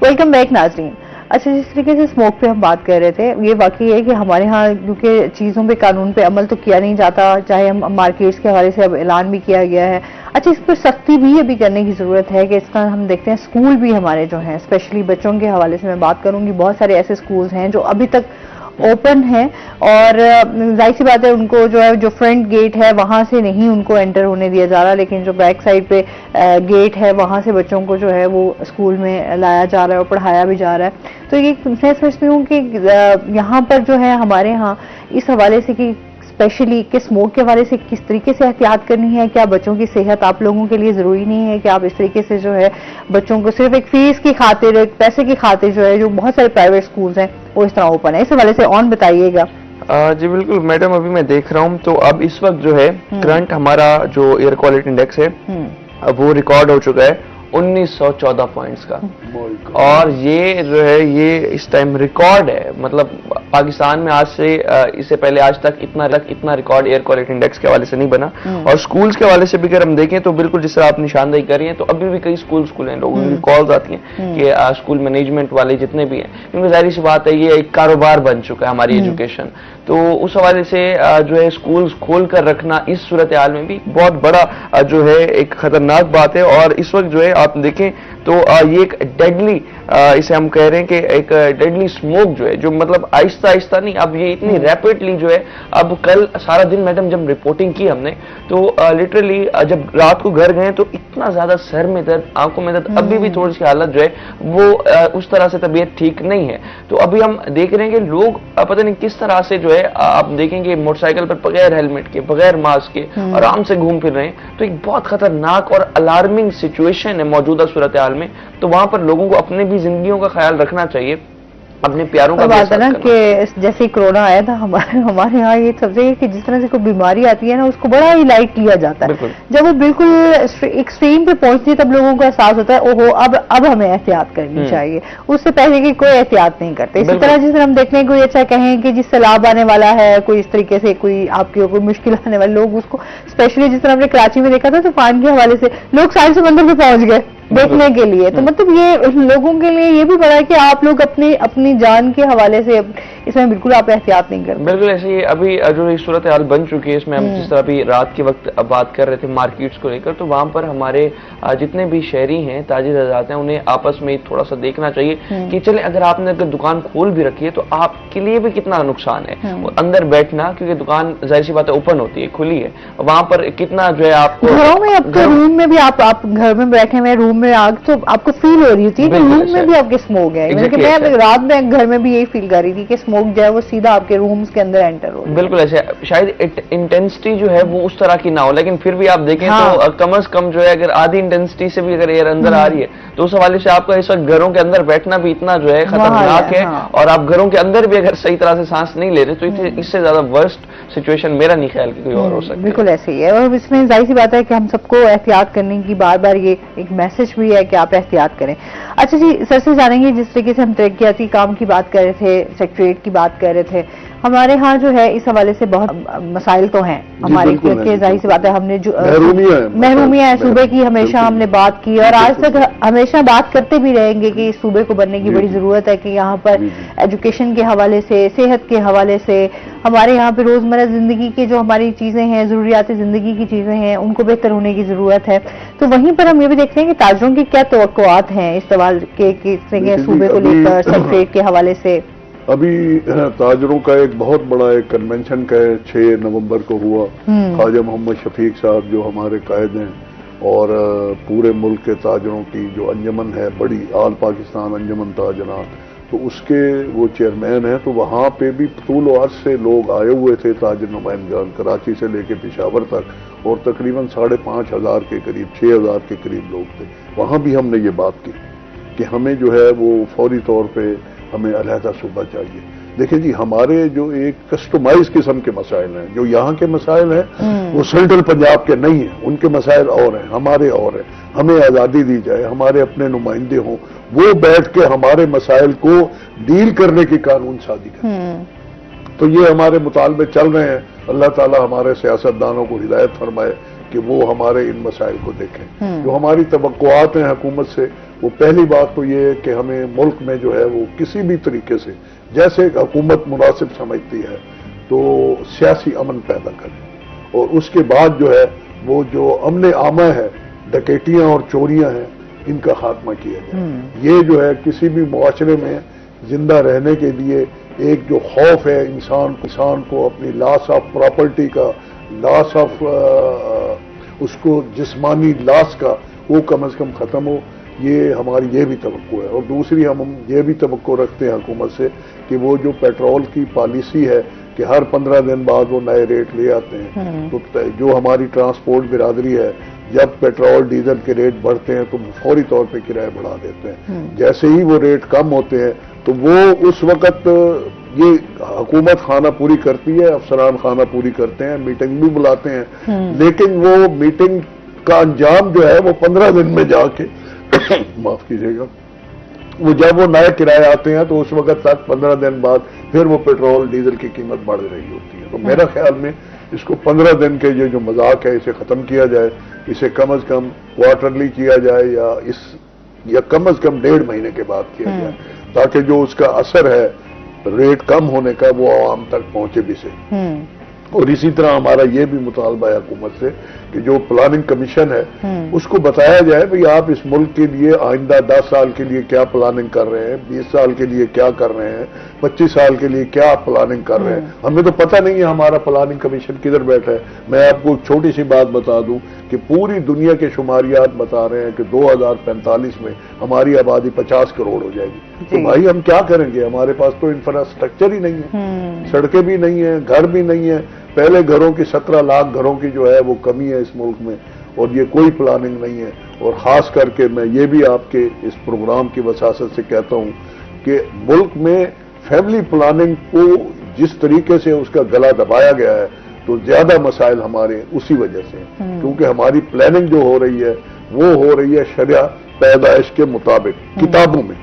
ویلکم بیک ناظرین. اچھا، جس طریقے سے اسموک پہ ہم بات کر رہے تھے، یہ واقعی ہے کہ ہمارے ہاں کیونکہ چیزوں پہ قانون پہ عمل تو کیا نہیں جاتا، چاہے ہم مارکیٹس کے حوالے سے اب اعلان بھی کیا گیا ہے. اچھا، اس پر سختی بھی ابھی کرنے کی ضرورت ہے کہ اس کا ہم دیکھتے ہیں اسکول بھی ہمارے جو ہیں اسپیشلی بچوں کے حوالے سے میں بات کروں گی، بہت سارے ایسے اسکولز ہیں جو ابھی تک اوپن ہے اور ظاہر سی بات ہے ان کو جو ہے جو فرنٹ گیٹ ہے وہاں سے نہیں ان کو انٹر ہونے دیا جا رہا، لیکن جو بیک سائڈ پہ گیٹ ہے وہاں سے بچوں کو جو ہے وہ اسکول میں لایا جا رہا ہے اور پڑھایا بھی جا رہا ہے. تو یہ میں سمجھتی ہوں کہ یہاں پر جو ہے ہمارے ہاں اس حوالے سے کہ اسپیشلی کہ اسموک کے حوالے سے کس طریقے سے احتیاط کرنی ہے. کیا بچوں کی صحت آپ لوگوں کے لیے ضروری نہیں ہے کہ آپ اس طریقے سے جو ہے بچوں کو صرف ایک فیس کی خاطر، ایک پیسے کی خاطر جو ہے جو بہت سارے پرائیویٹ اسکولز ہیں وہ اس طرح اوپن ہے، اس حوالے سے آن بتائیے گا. جی بالکل میڈم، ابھی میں دیکھ رہا ہوں تو اب اس وقت جو ہے کرنٹ ہمارا جو ایئر کوالٹی انڈیکس ہے اب وہ ریکارڈ ہو چکا ہے 1914 پوائنٹس کا، اور یہ جو ہے یہ اس ٹائم ریکارڈ ہے. مطلب پاکستان میں آج سے اس سے پہلے آج تک اتنا ریکارڈ ایئر کوالٹی انڈیکس کے حوالے سے نہیں بنا. اور سکولز کے حوالے سے بھی اگر ہم دیکھیں تو بالکل جس طرح آپ نشاندہی کر رہی ہیں, تو ابھی بھی کئی سکول ہیں, لوگوں کی کالز آتی ہیں کہ اسکول مینجمنٹ والے جتنے بھی ہیں, کیونکہ ظاہر سی بات ہے یہ ایک کاروبار بن چکا ہے ہماری ایجوکیشن, تو اس حوالے سے جو ہے اسکولز کھول کر رکھنا اس صورتحال میں بھی بہت بڑا جو ہے ایک خطرناک بات ہے. اور اس وقت جو ہے آپ دیکھیں تو یہ ایک ڈیڈلی اسے ہم کہہ رہے ہیں کہ ایک ڈیڈلی اسموک جو ہے, جو مطلب آہستہ آہستہ نہیں, اب یہ اتنی ریپڈلی جو ہے. اب کل سارا دن میڈم جب رپورٹنگ کی ہم نے تو لٹرلی جب رات کو گھر گئے تو اتنا زیادہ سر میں درد, آنکھوں میں درد, ابھی بھی تھوڑی سی حالت جو ہے وہ اس طرح سے طبیعت ٹھیک نہیں ہے. تو ابھی ہم دیکھ رہے ہیں کہ لوگ پتہ نہیں کس طرح سے جو ہے آپ دیکھیں گے موٹر سائیکل پر بغیر ہیلمٹ کے, بغیر ماسک کے آرام سے گھوم پھر رہے ہیں. تو ایک بہت خطرناک اور الارمنگ سچویشن ہے موجودہ صورتحال میں. تو وہاں پر لوگوں کو اپنے بھی زندگیوں کا خیال رکھنا چاہیے, اپنے پیاروں کا بات ہے نا کہ جیسے کرونا آیا تھا ہمارے یہاں یہ سب سے کہ جس طرح سے کوئی بیماری آتی ہے نا اس کو بڑا ہی لائٹ لیا جاتا ہے. جب وہ بالکل ایکسٹریم پہ پہنچتی ہے تب لوگوں کو احساس ہوتا ہے اوہو اب ہمیں احتیاط کرنی چاہیے. اس سے پہلے کہ کوئی احتیاط نہیں کرتے. اسی طرح جس طرح ہم دیکھتے ہیں کوئی اچھا کہیں کہ جس سیلاب آنے والا ہے, کوئی اس طریقے سے کوئی آپ کی کوئی مشکل آنے والے لوگ اس کو اسپیشلی جس طرح ہم نے کراچی میں دیکھا تھا طوفان کے حوالے سے لوگ ساحل سمندر پہ پہنچ گئے دیکھنے کے لیے. تو مطلب یہ لوگوں کے لیے یہ بھی بڑا ہے کہ آپ لوگ اپنی جان کے حوالے سے اس میں بالکل آپ احتیاط نہیں کرتے. بالکل ایسے ہی ابھی جو صورتحال بن چکی ہے اس میں ہم جس طرح ابھی رات کے وقت بات کر رہے تھے مارکیٹس کو لے کر, تو وہاں پر ہمارے جتنے بھی شہری ہیں, تاجر حضرات ہیں, انہیں آپس میں تھوڑا سا دیکھنا چاہیے کہ چلے اگر آپ نے اگر دکان کھول بھی رکھی ہے تو آپ کے لیے بھی کتنا نقصان ہے اندر بیٹھنا, کیونکہ دکان ظاہر سی بات ہے اوپن ہوتی ہے, کھلی ہے, وہاں پر کتنا جو ہے آپ کو گھروں میں روم میں بھی آپ گھر میں بیٹھے ہوئے روم میں آگ تو آپ کو فیل ہو رہی ہوتی ہے کہ روم میں بھی آپ کے اسموک ہے. میں رات میں گھر میں بھی یہی فیل کر رہی تھی کہ اسموک جو ہے وہ سیدھا آپ کے رومز کے اندر انٹر ہو. بالکل ایسے شاید انٹینسٹی جو ہے وہ اس طرح کی نہ ہو, لیکن پھر بھی آپ دیکھیں تو کم از کم جو ہے اگر آدھی انٹینسٹی سے بھی اگر ایئر اندر آ رہی ہے تو اس حوالے سے آپ کا اس وقت گھروں کے اندر بیٹھنا بھی اتنا جو ہے خطرناک ہے. اور آپ گھروں کے اندر بھی اگر صحیح طرح سے سانس نہیں لے رہے تو اس سے زیادہ ورسٹ سچویشن میرا نہیں خیال کہ کوئی اور ہو سکتا ہے. بالکل ایسے ہی ہے. اور اس میں ظاہر سی بات ہے کہ ہم سب کو احتیاط کرنے کی بار بار یہ ایک میسج بھی ہے کہ آپ احتیاط کریں. اچھا جی, سر سے جانیں گے جس طریقے سے ہم ترقیاتی کام کی بات کر رہے تھے, سیکٹریٹ کی بات کر رہے تھے, ہمارے ہاں جو ہے اس حوالے سے بہت مسائل تو ہیں ہماری, کیونکہ ظاہر سی بات ہے ہم نے جو محرومیاں ہیں صوبے کی ہمیشہ ہم نے بات کی اور آج تک ہمیشہ بات کرتے بھی رہیں گے کہ اس صوبے کو بننے کی بڑی ضرورت ہے کہ یہاں پر ایجوکیشن کے حوالے سے, صحت کے حوالے سے, ہمارے یہاں پہ روزمرہ زندگی کے جو ہماری چیزیں ہیں, ضروریات زندگی کی چیزیں ہیں, ان کو بہتر ہونے کی ضرورت ہے. تو وہیں پر ہم یہ بھی دیکھتے ہیں کہ تاجروں کی کیا توقعات ہیں اس سوال کے صوبے کو لے کر سیکٹریٹ کے حوالے سے. ابھی تاجروں کا ایک بہت بڑا ایک کنونشن کا 6 نومبر کو ہوا. خواجہ محمد شفیق صاحب جو ہمارے قائد ہیں اور پورے ملک کے تاجروں کی جو انجمن ہے بڑی, آل پاکستان انجمن تاجران, تو اس کے وہ چیئرمین ہیں. تو وہاں پہ بھی طول و عرض سے لوگ آئے ہوئے تھے, تاجر نمائندگان کراچی سے لے کے پشاور تک, اور تقریباً 5,500 کے قریب 6,000 کے قریب لوگ تھے. وہاں بھی ہم نے یہ بات کی کہ ہمیں جو ہے وہ فوری طور پہ ہمیں علیحدہ صوبہ چاہیے. دیکھیں جی, ہمارے جو ایک کسٹمائز قسم کے مسائل ہیں, جو یہاں کے مسائل ہیں وہ سینٹرل پنجاب کے نہیں ہیں, ان کے مسائل اور ہیں, ہمارے اور ہیں. ہمیں آزادی دی جائے, ہمارے اپنے نمائندے ہوں, وہ بیٹھ کے ہمارے مسائل کو ڈیل کرنے کی قانون سازی کریں. تو یہ ہمارے مطالبے چل رہے ہیں. اللہ تعالی ہمارے سیاستدانوں کو ہدایت فرمائے کہ وہ ہمارے ان مسائل کو دیکھیں. جو ہماری توقعات ہیں حکومت سے, وہ پہلی بات تو یہ ہے کہ ہمیں ملک میں جو ہے وہ کسی بھی طریقے سے جیسے حکومت مناسب سمجھتی ہے تو سیاسی امن پیدا کرے, اور اس کے بعد جو ہے وہ جو امن عامہ ہے, ڈکیتیاں اور چوریاں ہیں, ان کا خاتمہ کیا جائے. یہ جو ہے کسی بھی معاشرے میں زندہ رہنے کے لیے ایک جو خوف ہے انسان کو اپنی لاس آف پراپرٹی کا, لاس آف اس کو جسمانی لاس کا, وہ کم از کم ختم ہو. یہ ہماری یہ بھی توقع ہے. اور دوسری ہم یہ بھی توقع رکھتے ہیں حکومت سے کہ وہ جو پیٹرول کی پالیسی ہے کہ ہر 15 دن بعد وہ نئے ریٹ لے آتے ہیں, تو جو ہماری ٹرانسپورٹ برادری ہے, جب پیٹرول ڈیزل کے ریٹ بڑھتے ہیں تو فوری طور پہ کرایہ بڑھا دیتے ہیں. جیسے ہی وہ ریٹ کم ہوتے ہیں تو وہ اس وقت یہ حکومت خانہ پوری کرتی ہے, افسران خانہ پوری کرتے ہیں, میٹنگ بھی بلاتے ہیں, لیکن وہ میٹنگ کا انجام جو ہے وہ 15 دن میں جا کے معاف کیجیے گا, وہ جب وہ نئے کرائے آتے ہیں تو اس وقت تک 15 دن بعد پھر وہ پیٹرول ڈیزل کی قیمت بڑھ رہی ہوتی ہے. تو میرا خیال میں اس کو 15 دن کے یہ جو مذاق ہے اسے ختم کیا جائے, اسے کم از کم کوارٹرلی کیا جائے یا کم از کم 1.5 مہینے کے بعد کیا جائے, تاکہ جو اس کا اثر ہے ریٹ کم ہونے کا وہ عوام تک پہنچے بھی سے. اور اسی طرح ہمارا یہ بھی مطالبہ ہے حکومت سے کہ جو پلاننگ کمیشن ہے اس کو بتایا جائے بھئی آپ اس ملک کے لیے آئندہ 10 سال کے لیے کیا پلاننگ کر رہے ہیں, 20 سال کے لیے کیا کر رہے ہیں, 25 سال کے لیے کیا پلاننگ کر رہے ہیں. ہمیں تو پتہ نہیں ہے ہمارا پلاننگ کمیشن کدھر بیٹھا ہے. میں آپ کو ایک چھوٹی سی بات بتا دوں کہ پوری دنیا کے شماریات بتا رہے ہیں کہ 2045 میں ہماری آبادی 50 کروڑ ہو جائے گی. تو بھائی ہم کیا کریں گے؟ ہمارے پاس تو انفراسٹرکچر ہی نہیں ہے, سڑکیں بھی نہیں ہیں, گھر بھی نہیں ہے. پہلے گھروں کی 17 لاکھ گھروں کی جو ہے وہ کمی ہے اس ملک میں, اور یہ کوئی پلاننگ نہیں ہے. اور خاص کر کے میں یہ بھی آپ کے اس پروگرام کی وساطت سے کہتا ہوں کہ ملک میں فیملی پلاننگ کو جس طریقے سے اس کا گلا دبایا گیا ہے تو زیادہ مسائل ہمارے اسی وجہ سے ہیں, کیونکہ ہماری پلاننگ جو ہو رہی ہے وہ ہو رہی ہے شرع پیدائش کے مطابق کتابوں میں,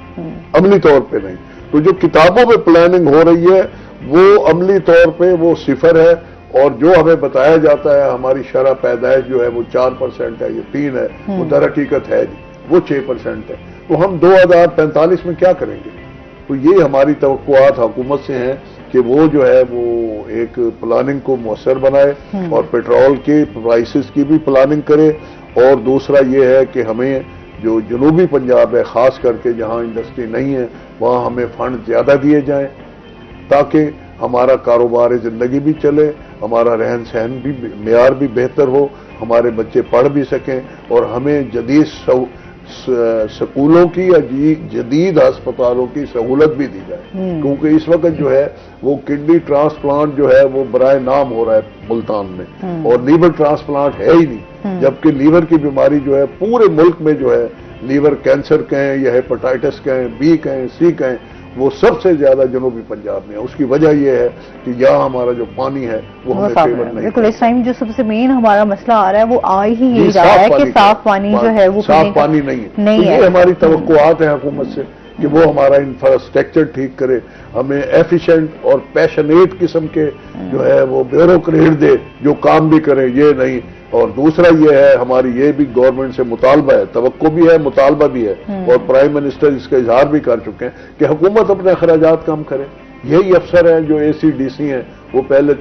عملی طور پہ نہیں. تو جو کتابوں میں پلاننگ ہو رہی ہے وہ عملی طور پہ وہ 0 ہے, اور جو ہمیں بتایا جاتا ہے ہماری شرح پیدائش جو ہے وہ 4% ہے, یہ 3 ہے, وہ در حقیقت ہے نہیں, وہ 6% ہے. تو ہم 2045 میں کیا کریں گے؟ تو یہ ہماری توقعات حکومت سے ہیں کہ وہ جو ہے وہ ایک پلاننگ کو مؤثر بنائے اور پیٹرول کے پرائسز کی بھی پلاننگ کرے. اور دوسرا یہ ہے کہ ہمیں جو جنوبی پنجاب ہے خاص کر کے جہاں انڈسٹری نہیں ہے وہاں ہمیں فنڈ زیادہ دیے جائیں تاکہ ہمارا کاروبار زندگی بھی چلے, ہمارا رہن سہن بھی معیار بھی بہتر ہو, ہمارے بچے پڑھ بھی سکیں, اور ہمیں جدید سکولوں کی یا جدید ہسپتالوں کی سہولت بھی دی جائے. کیونکہ اس وقت جو ہے وہ کڈنی ٹرانسپلانٹ جو ہے وہ برائے نام ہو رہا ہے ملتان میں, اور لیور ٹرانسپلانٹ ہے ہی نہیں, جبکہ لیور کی بیماری جو ہے پورے ملک میں جو ہے لیور کینسر کہیں یا ہیپاٹائٹس کہیں, بی کہیں, سی کہیں, وہ سب سے زیادہ جنوبی پنجاب میں ہے. اس کی وجہ یہ ہے کہ یہاں ہمارا جو پانی ہے وہ ہمیں فیور نہیں. بالکل, اس ٹائم جو سب سے مین ہمارا مسئلہ آ رہا ہے وہ آ ہی یہی رہا ہے کہ صاف پانی جو ہے وہ صاف پانی نہیں ہے. یہ ہماری توقعات ہیں حکومت سے کہ وہ ہمارا انفراسٹرکچر ٹھیک کرے, ہمیں ایفیشینٹ اور پیشنیٹ قسم کے جو ہے وہ بیوروکریٹ دے جو کام بھی کریں, یہ نہیں. اور دوسرا یہ ہے ہماری یہ بھی گورنمنٹ سے مطالبہ ہے, توقع بھی ہے, مطالبہ بھی ہے, اور پرائم منسٹر اس کا اظہار بھی کر چکے ہیں کہ حکومت اپنے اخراجات کم کرے. یہی افسر ہیں جو AC/DC ہیں وہ پہلے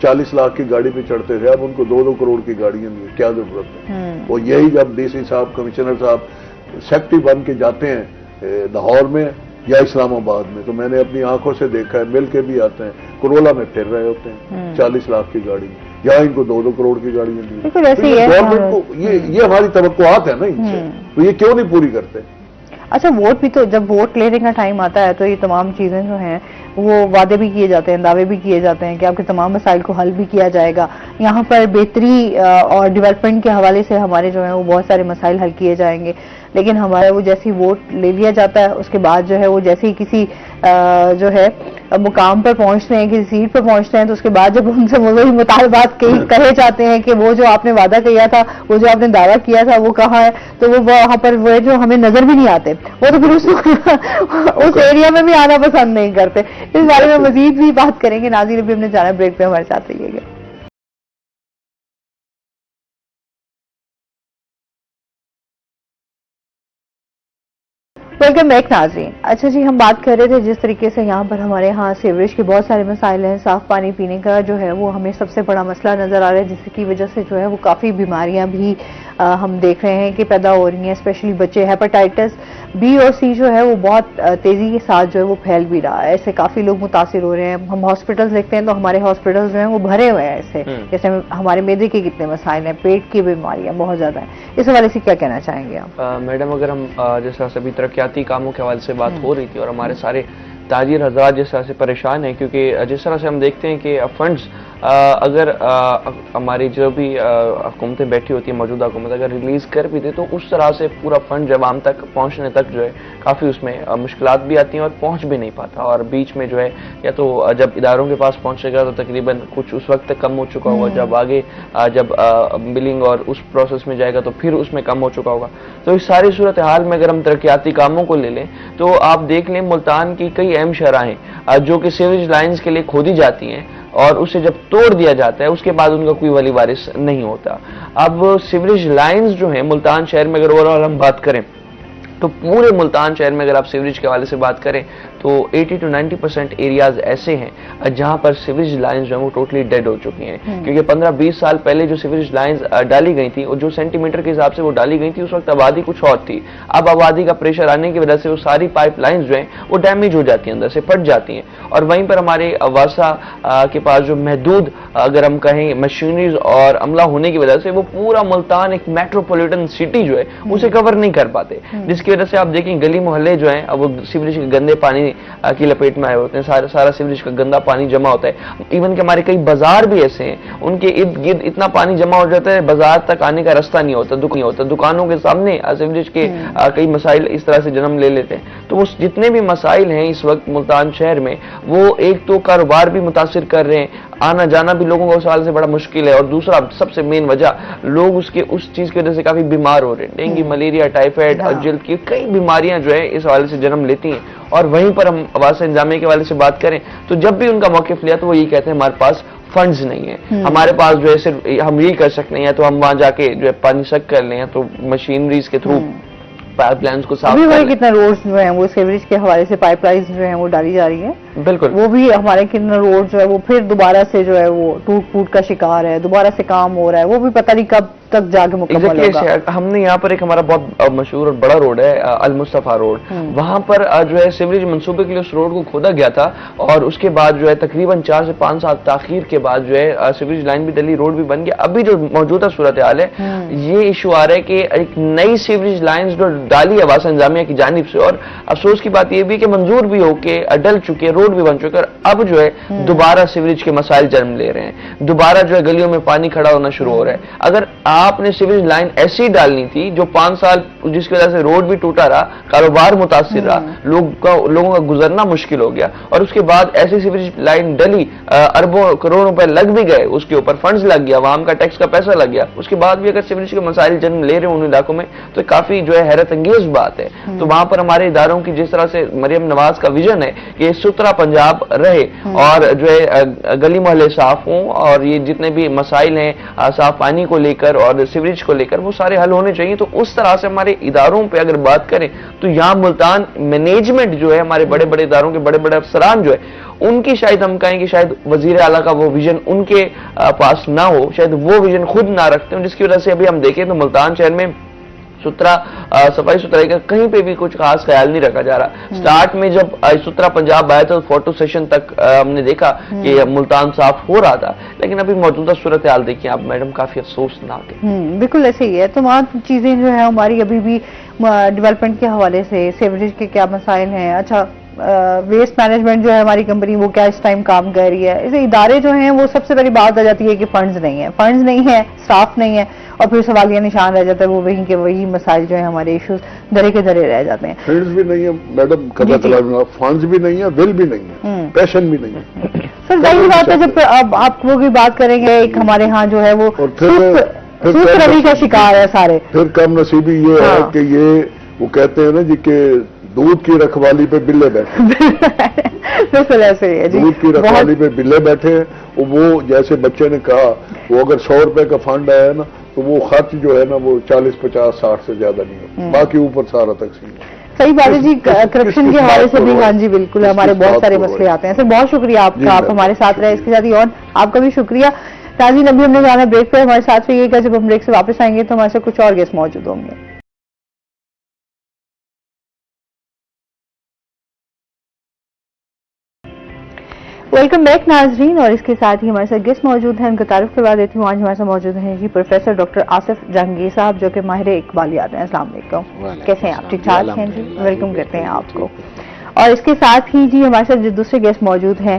40 لاکھ کی گاڑی پہ چڑھتے تھے, اب ان کو 2-2 کروڑ کی گاڑیاں دی, کیا ضرورت ہے؟ اور یہی جب DC صاحب, کمشنر صاحب سیکٹری بن کے جاتے ہیں لاہور میں یا اسلام آباد میں, تو میں نے اپنی آنکھوں سے دیکھا ہے, مل کے بھی آتے ہیں, کرولا میں پھر رہے ہوتے ہیں 40 لاکھ کی گاڑی میں, یا ان کو 2-2 کروڑ کی گاڑیاں دی. گورنمنٹ کو یہ ہماری توقعات ہیں نا ان سے, تو یہ کیوں نہیں پوری کرتے؟ اچھا, ووٹ بھی تو جب ووٹ لینے کا ٹائم آتا ہے تو یہ تمام چیزیں جو ہیں وہ وعدے بھی کیے جاتے ہیں, دعوے بھی کیے جاتے ہیں کہ آپ کے تمام مسائل کو حل بھی کیا جائے گا, یہاں پر بہتری اور ڈیولپمنٹ کے حوالے سے ہمارے جو ہیں وہ بہت سارے مسائل حل کیے جائیں گے. لیکن ہمارا وہ جیسے ووٹ لے لیا جاتا ہے اس کے بعد جو ہے وہ جیسے ہی کسی جو ہے مقام پر پہنچتے ہیں, کسی سیٹ پر پہنچتے ہیں, تو اس کے بعد جب ان سے وہی مطالبات کہے جاتے ہیں کہ وہ جو آپ نے وعدہ کیا تھا, وہ جو آپ نے دعویٰ کیا تھا وہ کہاں ہے, تو وہ وہاں پر وہ جو ہمیں نظر بھی نہیں آتے, وہ تو پھر اس ایریا میں بھی آنا پسند نہیں کرتے. اس بارے میں مزید بھی بات کریں گے. ناظرین, ابھی ہم نے جانا بریک پہ, ہمارے ساتھ رہیے گا. ویلکم بیک ناظرین. اچھا جی, ہم بات کر رہے تھے جس طریقے سے یہاں پر ہمارے ہاں سیوریج کے بہت سارے مسائل ہیں, صاف پانی پینے کا جو ہے وہ ہمیں سب سے بڑا مسئلہ نظر آ رہا ہے, جس کی وجہ سے جو ہے وہ کافی بیماریاں بھی ہم دیکھ رہے ہیں کہ پیدا ہو رہی ہیں, اسپیشلی بچے. ہیپاٹائٹس B اور C جو ہے وہ بہت تیزی کے ساتھ جو ہے وہ پھیل بھی رہا ہے, ایسے کافی لوگ متاثر ہو رہے ہیں. ہم ہاسپٹلز دیکھتے ہیں تو ہمارے ہاسپٹلز جو ہیں وہ بھرے ہوئے ہیں ایسے, جیسے ہمارے معدے کے کتنے مسائل ہیں, پیٹ کی بیماریاں بہت زیادہ ہیں. اس حوالے سے کیا کہنا چاہیں گے آپ؟ میڈم, اگر ہم جیسا سبھی ترقیاتی کاموں کے حوالے سے بات ہو رہی تھی اور ہمارے سارے تاجر حضرات جس طرح سے پریشان ہیں, کیونکہ جس طرح سے ہم دیکھتے ہیں کہ فنڈز اگر ہماری جو بھی حکومتیں بیٹھی ہوتی ہیں موجودہ حکومت اگر ریلیز کر بھی دے تو اس طرح سے پورا فنڈ جو عوام تک پہنچنے تک جو ہے کافی اس میں مشکلات بھی آتی ہیں اور پہنچ بھی نہیں پاتا، اور بیچ میں جو ہے یا تو جب اداروں کے پاس پہنچے گا تو تقریباً کچھ اس وقت تک کم ہو چکا ہوگا، جب آگے جب بلنگ اور اس پروسیس میں جائے گا تو پھر اس میں کم ہو چکا ہوگا۔ تو اس ساری صورتحال میں اگر ہم ترقیاتی کاموں کو لے لیں تو آپ دیکھ لیں ملتان کی کئی اہم شاہراہیں جو کہ سیوریج لائنز کے لیے کھودی جاتی ہیں اور اسے جب توڑ دیا جاتا ہے اس کے بعد ان کا کوئی ولی وارث نہیں ہوتا۔ اب سیوریج لائنز جو ہیں ملتان شہر میں اگر اوورآل ہم بات کریں تو پورے ملتان شہر میں اگر آپ سیوریج کے حوالے سے بات کریں تو 80 to 90% ایریاز ایسے ہیں جہاں پر سیوریج لائنز جو ہیں وہ ٹوٹلی ڈیڈ ہو چکی ہیں، کیونکہ 15-20 سال پہلے جو سیوریج لائنز ڈالی گئی تھی اور جو سینٹی میٹر کے حساب سے وہ ڈالی گئی تھی اس وقت آبادی کچھ اور تھی، اب آبادی کا پریشر آنے کی وجہ سے وہ ساری پائپ لائنز جو ہیں وہ ڈیمیج ہو جاتی ہیں، اندر سے پھٹ جاتی ہیں، اور وہیں پر ہمارے واسا کے پاس جو محدود اگر ہم کہیں مشینریز اور عملہ ہونے کی وجہ سے وہ پورا ملتان ایک میٹروپولیٹن سٹی جو ہے اسے کور نہیں کر پاتے، جس کی وجہ سے آپ دیکھیں گلی محلے جو ہیں اب وہ سیوریج کے گندے پانی کی لپیٹ میں آئے ہوتے ہیں، سارا سیوریج کا گندا پانی جمع ہوتا ہے، ایون کہ ہمارے کئی بازار بھی ایسے ہیں ان کے ارد گرد اتنا پانی جمع ہو جاتا ہے بازار تک آنے کا راستہ نہیں ہوتا، دکانوں کے سامنے سیوریج کے کئی مسائل اس طرح سے جنم لے لیتے ہیں۔ تو وہ جتنے بھی مسائل ہیں اس وقت ملتان شہر میں وہ ایک تو کاروبار بھی متاثر کر رہے ہیں، آنا جانا بھی لوگوں کو اس حال سے بڑا مشکل ہے، اور دوسرا سب سے مین وجہ لوگ اس چیز کی وجہ سے کافی بیمار ہو رہے ہیں، ڈینگی، ملیریا، ٹائیفائڈ اور جلد کی کئی بیماریاں جو ہے اس حوالے سے جنم لیتی ہیں۔ اور وہیں پر ہم آواز انجامیہ کے حوالے سے بات کریں تو جب بھی ان کا موقف لیا تو وہ یہ کہتے ہیں ہمارے پاس فنڈز نہیں ہیں، ہمارے پاس جو ہے صرف ہم یہی کر سکتے ہیں یا تو ہم وہاں جا کے جو ہے پانی سک کر لیں یا تو مشینریز کے تھرو پائپ لائنز کو صاف کر لیں۔ کتنے روڈز جو ہیں وہ سیوریج کے حوالے سے پائپ لائنز جو ہیں وہ ڈالی جا رہی ہیں، بالکل وہ بھی ہمارے کتنے روڈ جو ہے وہ پھر دوبارہ سے جو ہے وہ ٹوٹ پھوٹ کا شکار ہے، دوبارہ سے کام ہو رہا ہے، وہ بھی پتہ نہیں کب تک جا کے مکمل ہوگا۔ ہم نے یہاں پر ایک ہمارا بہت مشہور اور بڑا روڈ ہے المصطفیٰ روڈ، وہاں پر جو ہے سیوریج منصوبے کے لیے اس روڈ کو کھودا گیا تھا اور اس کے بعد جو ہے تقریباً 4 سے 5 سال تاخیر کے بعد جو ہے سیوریج لائن بھی ڈلی، روڈ بھی بن گیا۔ ابھی جو موجودہ صورتحال ہے یہ ایشو آ رہا ہے کہ ایک نئی سیوریج لائنز جو ڈالی ہے واسا انتظامیہ کی جانب سے، اور افسوس کی بات یہ بھی کہ منظور بھی ہو کے ڈل چکے، روڈ بھی بن چکے، اور اب جو ہے دوبارہ سیوریج کے مسائل جنم لے رہے ہیں، دوبارہ جو ہے گلیوں میں پانی کھڑا ہونا شروع ہو رہا ہے۔ اگر آپ نے سیوریج لائن ایسی ڈالنی تھی جو 5 سال جس کی وجہ سے روڈ بھی ٹوٹا رہا، کاروبار متاثر رہا، لوگوں کا گزرنا مشکل ہو گیا، اور اس کے بعد ایسی سیوریج لائن ڈلی، اربوں کروڑوں روپے لگ بھی گئے، اس کے اوپر فنڈز لگ گیا، عوام کا ٹیکس کا پیسہ لگ گیا، اس کے بعد بھی اگر سیوریج کے مسائل جنم لے رہے ہیں ان علاقوں میں تو کافی جو ہے حیرت انگیز بات ہے۔ تو وہاں پر ہمارے اداروں کی جس طرح سے مریم نواز کا ویژن ہے کہ ستھرا پنجاب رہے اور جو ہے گلی محلے صاف ہوں، اور یہ جتنے بھی مسائل ہیں صاف پانی کو لے کر اور سیوریج کو لے کر وہ سارے حل ہونے چاہیے، تو اس طرح سے ہمارے اداروں پہ اگر بات کریں تو یہاں ملتان مینجمنٹ جو ہے ہمارے بڑے بڑے اداروں کے بڑے بڑے افسران جو ہے ان کی شاید ہم کہیں کہ شاید وزیر اعلیٰ کا وہ ویژن ان کے پاس نہ ہو، شاید وہ ویژن خود نہ رکھتے ہوں، جس کی وجہ سے ابھی ہم دیکھیں تو ملتان شہر میں صفائی ستھرائی کا کہیں پہ بھی کچھ خاص خیال نہیں رکھا جا رہا۔ سٹارٹ میں جب ستھرا پنجاب آیا تھا فوٹو سیشن تک ہم نے دیکھا کہ ملتان صاف ہو رہا تھا، لیکن ابھی موجودہ صورتحال دیکھیں آپ میڈم کافی افسوسناک ہے۔ بالکل ایسے ہی ہے، تمام چیزیں جو ہیں ہماری ابھی بھی ڈیولپمنٹ کے حوالے سے سیوریج کے کیا مسائل ہیں، اچھا ویسٹ مینجمنٹ جو ہے ہماری کمپنی وہ کیا اس ٹائم کام کر رہی ہے، اسے ادارے جو ہیں وہ سب سے بڑی بات آ جاتی ہے کہ فنڈز نہیں ہے، اسٹاف نہیں ہے، اور پھر سوالیہ نشان رہ جاتا ہے، وہ وہیں کے وہی مسائل جو ہیں ہمارے ایشوز درے کے درے رہ جاتے ہیں۔ فنڈز بھی نہیں ہے میڈم، فنڈز بھی نہیں ہے، ول بھی نہیں ہے، پیشن بھی نہیں ہے۔ سر ظاہر بات ہے جب اب آپ وہ بھی بات کریں گے، ایک ہمارے ہاں جو ہے وہ سست روی کا شکار ہے سارے، پھر کم نصیبی یہ ہے کہ یہ وہ کہتے ہیں نا جی کہ دودھ کی رکھوالی پہ بلے بیٹھے، بالکل ایسے ہی ہے جی، دودھ کی رکھوالی پہ بلے بیٹھے ہیں۔ وہ جیسے بچے نے کہا وہ اگر 100 روپے کا فنڈ آیا ہے نا تو وہ خرچ جو ہے نا وہ 40 50 60 سے زیادہ نہیں ہے، باقی اوپر سارا تقسیم ہے۔ صحیح بات ہے جی، کرپشن کے حوالے سے بھی ہاں جی بالکل ہمارے بہت سارے مسئلے آتے ہیں۔ سر بہت شکریہ آپ کا، آپ ہمارے ساتھ رہے، اس کے ساتھ ہی اور آپ کا بھی شکریہ۔ ناظرین ابھی ہم نے جانا بریک پہ، ہمارے ساتھ رہیے گا، جب ہم بریک سے واپس آئیں گے تو ہمارے ساتھ کچھ اور گیسٹ موجود ہوں گے۔ ویلکم بیک ناظرین، اور اس کے ساتھ ہی ہمارے ساتھ گیسٹ موجود ہیں، ان کا تعارف کروا دیتی ہوں۔ آج ہمارے ساتھ موجود ہیں جی پروفیسر ڈاکٹر آصف جہانگیر صاحب، جو کہ ماہر اقبالیات ہیں۔ السلام علیکم، کیسے ہیں آپ؟ ٹھیک ٹھاک ہیں جی، ویلکم کرتے ہیں آپ کو۔ اور اس کے ساتھ ہی جی ہمارے ساتھ جو دوسرے گیسٹ موجود ہیں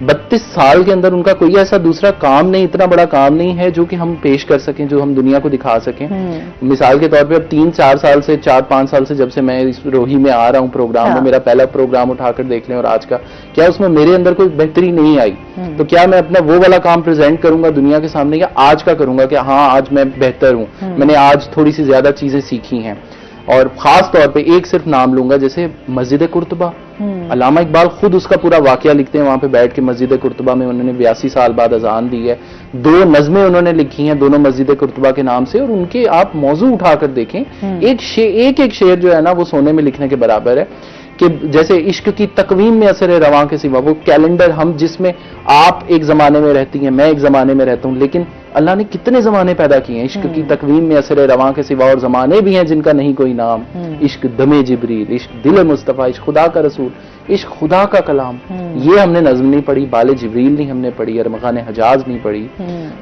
32 سال کے اندر ان کا کوئی ایسا دوسرا کام نہیں, اتنا بڑا کام نہیں ہے جو کہ ہم پیش کر سکیں, جو ہم دنیا کو دکھا سکیں. مثال کے طور پہ اب 3-4 سال سے 4-5 سال سے جب سے میں اس روہی میں آ رہا ہوں پروگرام میں, میرا پہلا پروگرام اٹھا کر دیکھ لیں اور آج کا, کیا اس میں میرے اندر کوئی بہتری نہیں آئی؟ تو کیا میں اپنا وہ والا کام پریزنٹ کروں گا دنیا کے سامنے, یا آج کا کروں گا کہ ہاں آج میں بہتر ہوں, میں نے آج تھوڑی سی زیادہ چیزیں سیکھی ہیں. اور خاص طور پہ ایک صرف نام لوں گا, جیسے مسجد قرطبہ. علامہ اقبال خود اس کا پورا واقعہ لکھتے ہیں, وہاں پہ بیٹھ کے مسجد قرطبہ میں انہوں نے 82 سال بعد اذان دی ہے. 2 نظمیں انہوں نے لکھی ہیں دونوں مسجد قرطبہ کے نام سے, اور ان کے آپ موضوع اٹھا کر دیکھیں, ایک شعر جو ہے نا وہ سونے میں لکھنے کے برابر ہے. کہ جیسے عشق کی تقویم میں اثر رواں کے سوا, وہ کیلنڈر ہم جس میں آپ ایک زمانے میں رہتی ہیں, میں ایک زمانے میں رہتا ہوں, لیکن اللہ نے کتنے زمانے پیدا کیے ہیں. عشق کی تقویم میں اثر رواں کے سوا اور زمانے بھی ہیں جن کا نہیں کوئی نام. عشق دم جبریل, عشق دل مصطفیٰ, عشق خدا کا رسول, عشق خدا کا کلام. یہ ہم نے نظم نہیں پڑھی, بال جبریل نہیں ہم نے پڑھی, ارمغان حجاز نہیں پڑھی.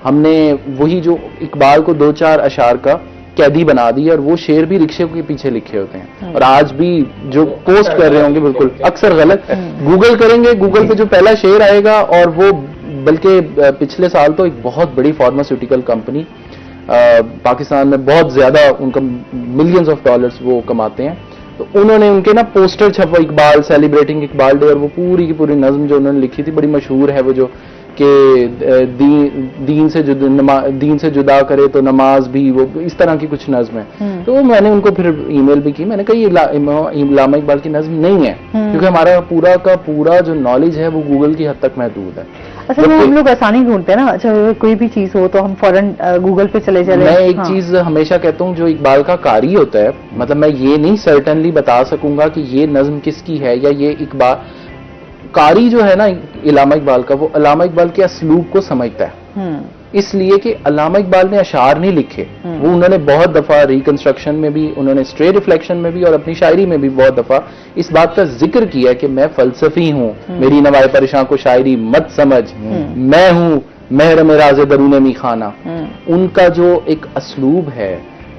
ہم نے وہی جو اقبال کو 2-4 اشعار کا قیدی بنا دی, اور وہ شعر بھی رکشے کے پیچھے لکھے ہوتے ہیں, اور آج بھی جو پوسٹ کر رہے ہوں گے بالکل اکثر غلط. گوگل کریں گے, گوگل پہ جو پہلا شعر آئے گا, اور وہ بلکہ پچھلے سال تو ایک بہت بڑی فارماسیوٹیکل کمپنی پاکستان میں بہت زیادہ ان کا ملینز آف ڈالرز وہ کماتے ہیں, تو انہوں نے ان کے نا پوسٹر چھپا اقبال سیلیبریٹنگ اقبال ڈے, اور وہ پوری کی پوری نظم جو انہوں نے لکھی تھی بڑی مشہور ہے, وہ جو کہ دین سے جدا کرے تو نماز بھی, وہ اس طرح کی کچھ نظم ہے. تو میں نے ان کو پھر ای میل بھی کی, میں نے کہا یہ علامہ اقبال کی نظم نہیں ہے, کیونکہ ہمارا پورا کا پورا جو نالج ہے وہ گوگل کی حد تک محدود ہے. اصل میں ہم لوگ آسانی ڈھونڈتے ہیں نا, اچھا کوئی بھی چیز ہو تو ہم فوراً گوگل پہ چلے جائیں. میں ایک چیز ہمیشہ کہتا ہوں, جو اقبال کا قاری ہوتا ہے, مطلب میں یہ نہیں سرٹنلی بتا سکوں گا کہ یہ نظم کس کی ہے, یا یہ اقبال قاری جو ہے نا علامہ اقبال کا, وہ علامہ اقبال کے اسلوب کو سمجھتا ہے. اس لیے کہ علامہ اقبال نے اشعار نہیں لکھے, وہ انہوں نے بہت دفعہ ریکنسٹرکشن میں بھی, انہوں نے اسٹرے ریفلیکشن میں بھی, اور اپنی شاعری میں بھی بہت دفعہ اس بات کا ذکر کیا کہ میں فلسفی ہوں, میری نوائے پریشاں کو شاعری مت سمجھ, میں ہوں محرم راز درون میخانہ. ان کا جو ایک اسلوب ہے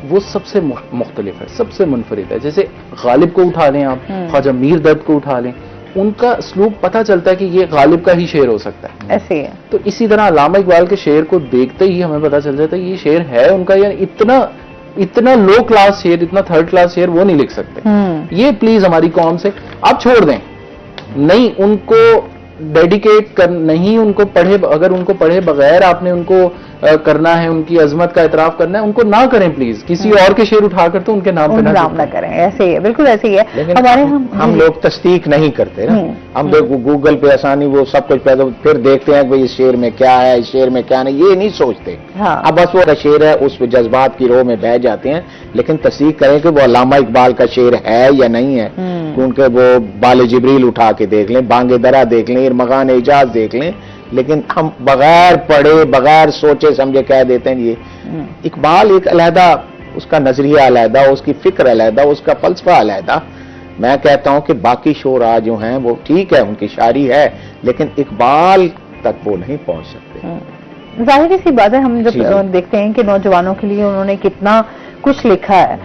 وہ سب سے مختلف ہے, سب سے منفرد ہے. جیسے غالب کو اٹھا لیں آپ, خواجہ میر درد کو اٹھا لیں, ان کا اسلوب پتہ چلتا ہے کہ یہ غالب کا ہی شعر ہو سکتا ہے. ایسے ہے. تو اسی طرح علامہ اقبال کے شعر کو دیکھتے ہی ہمیں پتہ چل جاتا ہے یہ شعر ہے ان کا, یعنی اتنا لو کلاس شعر, اتنا تھرڈ کلاس شعر وہ نہیں لکھ سکتے. یہ پلیز ہماری قوم سے آپ چھوڑ دیں, نہیں ان کو ڈیڈیکیٹ کر, نہیں ان کو پڑھے, اگر ان کو پڑھے بغیر آپ نے ان کو کرنا ہے, ان کی عظمت کا اعتراف کرنا ہے, ان کو نہ کریں پلیز. کسی اور کے شعر اٹھا کر تو ان کے نام پہ نہ کریں. ایسے ہی ہے, بالکل ایسے ہی ہے. ہمارے ہم لوگ تصدیق نہیں کرتے نا, ہم گوگل پہ آسانی وہ سب کچھ پیدا, پھر دیکھتے ہیں کہ اس شعر میں کیا ہے, اس شعر میں کیا نہیں, یہ نہیں سوچتے. اب بس وہ شعر ہے, اس پہ جذبات کی رو میں بہ جاتے ہیں, لیکن تصدیق کریں کہ وہ علامہ اقبال کا شعر ہے یا نہیں ہے. کیونکہ وہ بال جبریل اٹھا کے دیکھ لیں, بانگ درا دیکھ لیں, ارمغان اعجاز دیکھ لیں, لیکن ہم بغیر پڑھے بغیر سوچے سمجھے کہہ دیتے ہیں یہ اقبال ایک علیحدہ, اس کا نظریہ علیحدہ, اس کی فکر علیحدہ, اس کا فلسفہ علیحدہ. میں کہتا ہوں کہ باقی شعراء جو ہیں وہ ٹھیک ہے, ان کی شاعری ہے, لیکن اقبال تک وہ نہیں پہنچ سکتے. ظاہر سی بات ہے, ہم جب دیکھتے ہیں کہ نوجوانوں کے لیے انہوں نے کتنا کچھ لکھا ہے.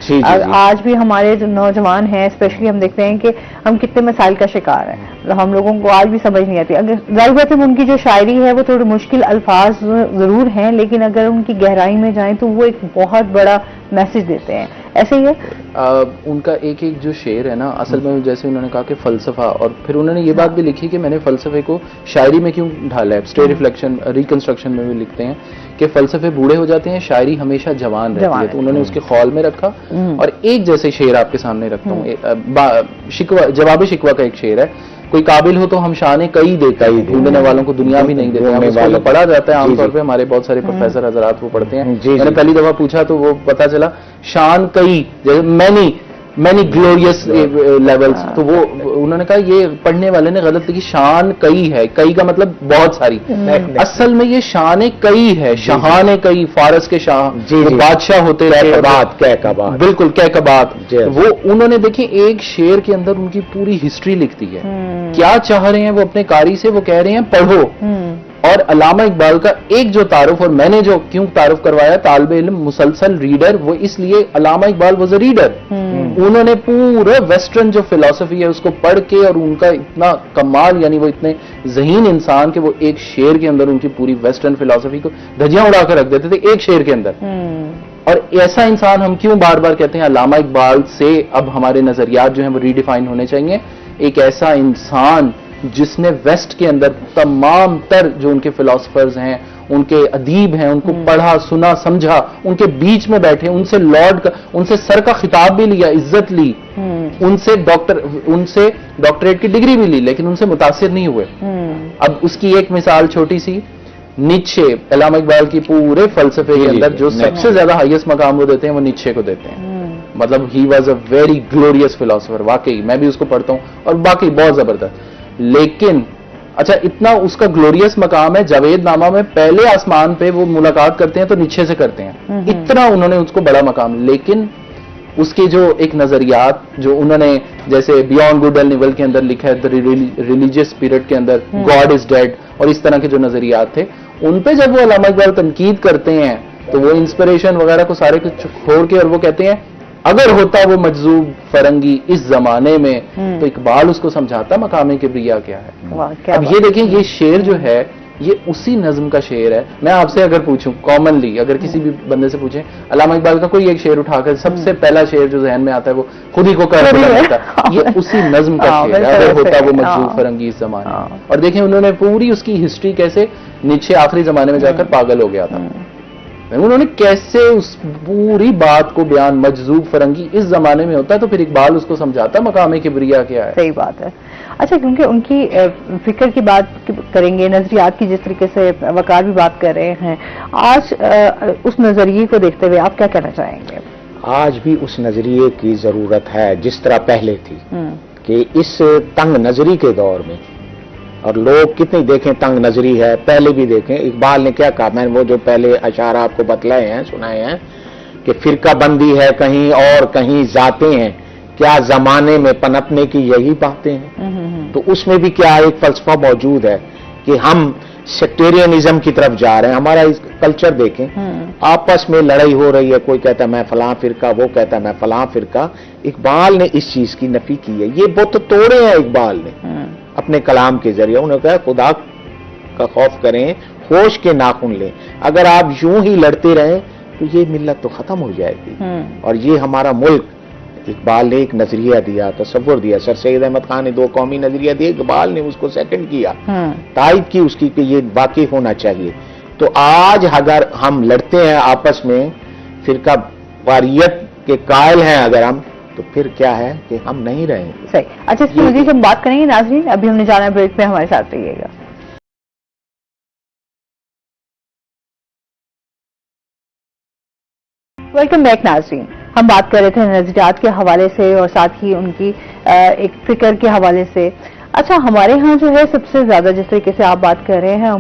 آج بھی ہمارے جو نوجوان ہیں اسپیشلی ہم دیکھتے ہیں کہ ہم کتنے مسائل کا شکار ہیں, ہم لوگوں کو آج بھی سمجھ نہیں آتی. اگر ظاہر بات ہے ان کی جو شاعری ہے وہ تھوڑی مشکل الفاظ ضرور ہیں, لیکن اگر ان کی گہرائی میں جائیں تو وہ ایک بہت بڑا میسج دیتے ہیں. ایسے ہی ہے ان کا ایک جو شعر ہے نا, اصل میں جیسے انہوں نے کہا کہ فلسفہ, اور پھر انہوں نے یہ بات بھی لکھی کہ میں نے فلسفے کو شاعری میں کیوں ڈھالا ہے. اسٹے ریفلیکشن ریکنسٹرکشن میں بھی لکھتے ہیں کہ فلسفے بوڑھے ہو جاتے ہیں, شاعری ہمیشہ جوان رہتی ہے. تو انہوں نے اس کے خول میں رکھا, اور ایک جیسے شعر آپ کے سامنے رکھتا ہوں. جواب شکوہ کا ایک شعر ہے, کوئی قابل ہو تو ہم شان کئی دیتا ہی, ڈھونڈنے والوں کو دنیا بھی نہیں دیتے. پڑھا جاتا ہے عام طور پہ, ہمارے بہت سارے پروفیسر حضرات وہ پڑھتے ہیں. میں نے پہلی دفعہ پوچھا تو وہ پتا چلا شان کئی, مینی گلوریس لیولز. تو وہ انہوں نے کہا یہ پڑھنے والے نے غلط لکھی, شان کئی ہے, کئی کا مطلب بہت ساری. اصل میں یہ شان کئی ہے, شاہان کئی, فارس کے شاہ, بادشاہ ہوتے رہے, بالکل کہکبات. وہ انہوں نے دیکھیں ایک شعر کے اندر ان کی پوری ہسٹری لکھتی ہے, کیا چاہ رہے ہیں وہ اپنے قاری سے, وہ کہہ رہے ہیں پڑھو. اور علامہ اقبال کا ایک جو تعارف, اور میں نے جو کیوں تعارف کروایا طالب علم مسلسل ریڈر, وہ اس لیے علامہ اقبال واز اے ریڈر. انہوں نے پورا ویسٹرن جو فلسفی ہے اس کو پڑھ کے، اور ان کا اتنا کمال، یعنی وہ اتنے ذہین انسان کہ وہ ایک شعر کے اندر ان کی پوری ویسٹرن فلسفی کو دھجیاں اڑا کر رکھ دیتے تھے ایک شعر کے اندر. اور ایسا انسان ہم کیوں بار بار کہتے ہیں علامہ اقبال سے اب ہمارے نظریات جو ہیں وہ ریڈیفائن ہونے چاہیے. ایک ایسا انسان جس نے ویسٹ کے اندر تمام تر جو ان کے فلاسفرز ہیں، ان کے ادیب ہیں، ان کو پڑھا، سنا، سمجھا، ان کے بیچ میں بیٹھے، ان سے ان سے سر کا خطاب بھی لیا، عزت لی، ان سے ڈاکٹریٹ کی ڈگری بھی لی، لیکن ان سے متاثر نہیں ہوئے. اب اس کی ایک مثال چھوٹی سی، نیچے، علامہ اقبال کی پورے فلسفے کے اندر جو سب سے زیادہ ہائیسٹ مقام وہ دیتے ہیں وہ نیچے کو دیتے ہیں. مطلب he was a very glorious philosopher, واقعی میں بھی اس کو پڑھتا ہوں اور باقی بہت زبردست. لیکن اچھا اتنا اس کا گلوریس مقام ہے، جاوید نامہ میں پہلے آسمان پہ وہ ملاقات کرتے ہیں تو نیچے سے کرتے ہیں، اتنا انہوں نے اس کو بڑا مقام. لیکن اس کے جو ایک نظریات جو انہوں نے جیسے بیونڈ گڈ اینڈ ایول کے اندر لکھا ہے، ریلیجیس اسپرٹ کے اندر گاڈ از ڈیڈ، اور اس طرح کے جو نظریات تھے ان پہ جب وہ علامہ اقبال تنقید کرتے ہیں تو وہ انسپریشن وغیرہ کو سارے کچھ چھوڑ کے، اور وہ کہتے ہیں اگر ہوتا وہ مجذوب فرنگی اس زمانے میں تو اقبال اس کو سمجھاتا مقام کبریا کیا ہے. اب یہ دیکھیں یہ شعر جو ہے یہ اسی نظم کا شعر ہے. میں آپ سے اگر پوچھوں کامنلی، اگر کسی بھی بندے سے پوچھیں علامہ اقبال کا کوئی ایک شعر اٹھا کر، سب سے پہلا شعر جو ذہن میں آتا ہے وہ خود ہی کو کر دیتا ہے، یہ اسی نظم کا شعر ہے، اگر ہوتا وہ مجذوب فرنگی اس زمانے میں. اور دیکھیں انہوں نے پوری اس کی ہسٹری کیسے نیچے آخری زمانے میں جا کر پاگل ہو گیا تھا، انہوں نے کیسے اس پوری بات کو بیان، مجذوب فرنگی اس زمانے میں ہوتا ہے تو پھر اقبال اس کو سمجھاتا مقام کبریا کیا ہے. صحیح بات ہے. اچھا، کیونکہ ان کی فکر کی بات کریں گے، نظریات کی جس طریقے سے وقار بھی بات کر رہے ہیں، آج اس نظریے کو دیکھتے ہوئے آپ کیا کہنا چاہیں گے؟ آج بھی اس نظریے کی ضرورت ہے جس طرح پہلے تھی، کہ اس تنگ نظری کے دور میں، اور لوگ کتنی دیکھیں تنگ نظری ہے، پہلے بھی دیکھیں اقبال نے کیا کہا، میں نے وہ جو پہلے اشعار آپ کو بتلائے ہیں، سنائے ہیں، کہ فرقہ بندی ہے کہیں اور کہیں ذاتیں ہیں، کیا زمانے میں پنپنے کی یہی باتیں ہیں. تو اس میں بھی کیا ایک فلسفہ موجود ہے کہ ہم سیکٹیرینزم کی طرف جا رہے ہیں. ہمارا کلچر دیکھیں، آپس میں لڑائی ہو رہی ہے، کوئی کہتا ہے میں فلاں فرقہ، وہ کہتا ہے میں فلاں فرقہ. اقبال نے اس چیز کی نفی کی ہے. یہ بت توڑے ہیں اقبال نے اپنے کلام کے ذریعے. انہوں نے کہا خدا کا خوف کریں، ہوش کے ناخن لیں. اگر آپ یوں ہی لڑتے رہیں تو یہ ملت تو ختم ہو جائے گی. اور یہ ہمارا ملک، اقبال نے ایک نظریہ دیا، تصور دیا. سر سید احمد خان نے 2 قومی نظریہ دیے، اقبال نے اس کو سیکنڈ کیا، تائید کی اس کی کہ یہ واقعی ہونا چاہیے. تو آج اگر ہم لڑتے ہیں آپس میں، فرقہ واریت کے قائل ہیں اگر ہم، تو پھر کیا ہے کہ ہم نہیں رہیں گے. صحیح. اچھا، اس کی مزید ہم بات کریں گے ناظرین. ابھی ہم نے جانا بریک پہ، ہمارے ساتھ رہیے گا. ویلکم بیک ناظرین. ہم بات کر رہے تھے نظریات کے حوالے سے اور ساتھ ہی ان کی ایک فکر کے حوالے سے. اچھا، ہمارے ہاں جو ہے سب سے زیادہ جس طریقے سے آپ بات کر رہے ہیں،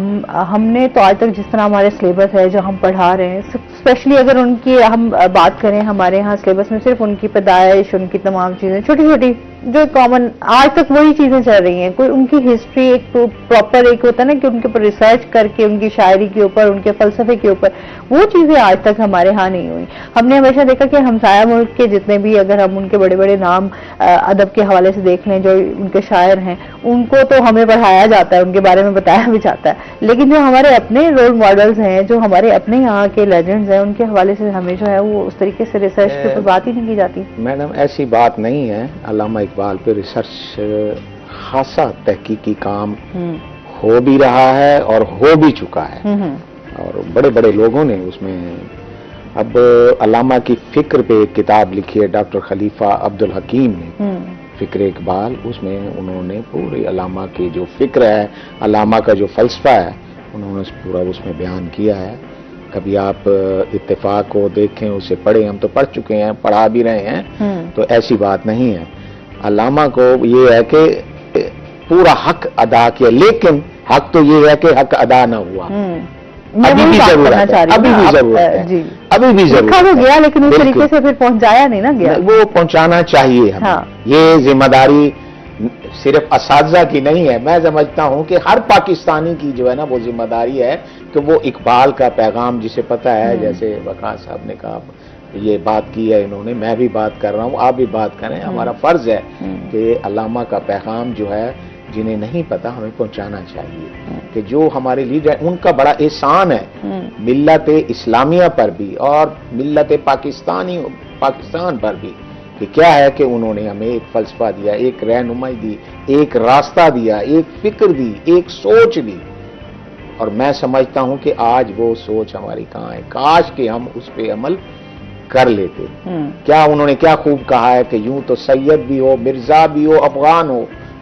ہم نے تو آج تک جس طرح ہمارے سلیبس ہے جو ہم پڑھا رہے ہیں، اسپیشلی اگر ان کی ہم بات کریں، ہمارے ہاں سلیبس میں صرف ان کی پیدائش، ان کی تمام چیزیں چھوٹی چھوٹی جو کامن آج تک وہی چیزیں چل رہی ہیں. کوئی ان کی ہسٹری ایک پراپر ایک ہوتا ہے نا کہ ان کے اوپر ریسرچ کر کے ان کی شاعری کے اوپر، ان کے فلسفے کے اوپر، وہ چیزیں آج تک ہمارے ہاں نہیں ہوئی. ہم نے ہمیشہ دیکھا کہ ہمسایہ ملک کے جتنے بھی، اگر ہم ان کے بڑے بڑے نام ادب کے حوالے سے دیکھ لیں، جو ان کے شاعر ہیں، ان کو تو ہمیں پڑھایا جاتا ہے، ان کے بارے میں بتایا بھی جاتا ہے. لیکن جو ہمارے اپنے رول ماڈلز ہیں، جو ہمارے اپنے یہاں کے لیجنڈز ہیں، ان کے حوالے سے ہمیں جو ہے وہ اس طریقے سے ریسرچ کے اوپر بات ہی نہیں کی جاتی. میڈم ایسی بات نہیں ہے. علامہ اقبال پہ ریسرچ خاصا تحقیقی کام ہو بھی رہا ہے اور ہو بھی چکا ہے، اور بڑے بڑے لوگوں نے اس میں. اب علامہ کی فکر پہ ایک کتاب لکھی ہے ڈاکٹر خلیفہ عبدالحکیم نے، فکر اقبال. اس میں انہوں نے پورے علامہ کی جو فکر ہے، علامہ کا جو فلسفہ ہے، انہوں نے پورا اس میں بیان کیا ہے. کبھی آپ اتفاق کو دیکھیں، اسے پڑھیں. ہم تو پڑھ چکے ہیں، پڑھا بھی رہے ہیں، تو ایسی بات نہیں ہے. علامہ کو یہ ہے کہ پورا حق ادا کیا، لیکن حق تو یہ ہے کہ حق ادا نہ ہوا. ابھی بھی ضرورت ہے، ابھی بھی ضرورت ہے، ابھی بھی ضرورت ہے. گیا لیکن اس طریقے سے پھر پہنچایا نہیں نا گیا. وہ پہنچانا چاہیے ہمیں. یہ ذمہ داری صرف اساتذہ کی نہیں ہے. میں سمجھتا ہوں کہ ہر پاکستانی کی جو ہے نا وہ ذمہ داری ہے کہ وہ اقبال کا پیغام جسے پتہ ہے، جیسے وقار صاحب نے کہا، یہ بات کی ہے انہوں نے، میں بھی بات کر رہا ہوں، آپ بھی بات کریں. ہمارا فرض ہے کہ علامہ کا پیغام جو ہے جنہیں نہیں پتا ہمیں پہنچانا چاہیے کہ جو ہمارے لیڈر ان کا بڑا احسان ہے ملت اسلامیہ پر بھی اور ملت پاکستان پر بھی، کہ کیا ہے کہ انہوں نے ہمیں ایک فلسفہ دیا، ایک رہنمائی دی، ایک راستہ دیا، ایک فکر دی، ایک سوچ دی. اور میں سمجھتا ہوں کہ آج وہ سوچ ہماری کہاں ہے، کاش کہ ہم اس پہ عمل کر لیتے. کیا انہوں نے کیا خوب کہا ہے کہ یوں تو سید بھی ہو، مرزا بھی ہو،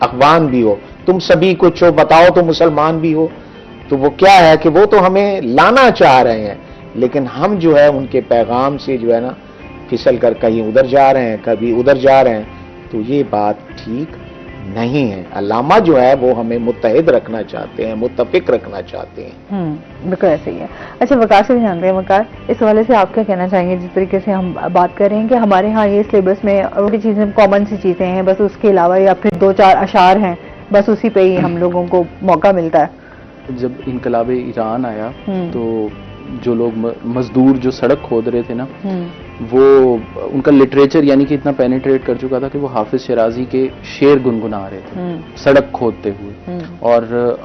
افغان بھی ہو، تم سبھی کچھ ہو، بتاؤ تو مسلمان بھی ہو. تو وہ کیا ہے کہ وہ تو ہمیں لانا چاہ رہے ہیں، لیکن ہم جو ہے ان کے پیغام سے جو ہے نا پھسل کر کہیں ادھر جا رہے ہیں، کبھی ادھر جا رہے ہیں. تو یہ بات ٹھیک نہیں ہے. علامہ جو ہے وہ ہمیں متحد رکھنا چاہتے ہیں، متفق رکھنا چاہتے ہیں. بالکل ایسے ہی ہے. اچھا وقار سے بھی جانتے ہیں، وقار اس حوالے سے آپ کیا کہنا چاہیں گے؟ جس طریقے سے ہم بات کر رہے ہیں کہ ہمارے ہاں یہ سلیبس میں اور چیزیں کامن سی چیزیں ہیں، بس اس کے علاوہ یا پھر 2-4 اشعار ہیں، بس اسی پہ ہی ہم لوگوں کو موقع ملتا ہے. جب انقلاب ایران آیا تو جو لوگ مزدور جو سڑک کھود رہے تھے نا، وہ ان کا لٹریچر یعنی کہ اتنا پینیٹریٹ کر چکا تھا کہ وہ حافظ شیرازی کے شعر گنگنا رہے تھے سڑک کھودتے ہوئے. اور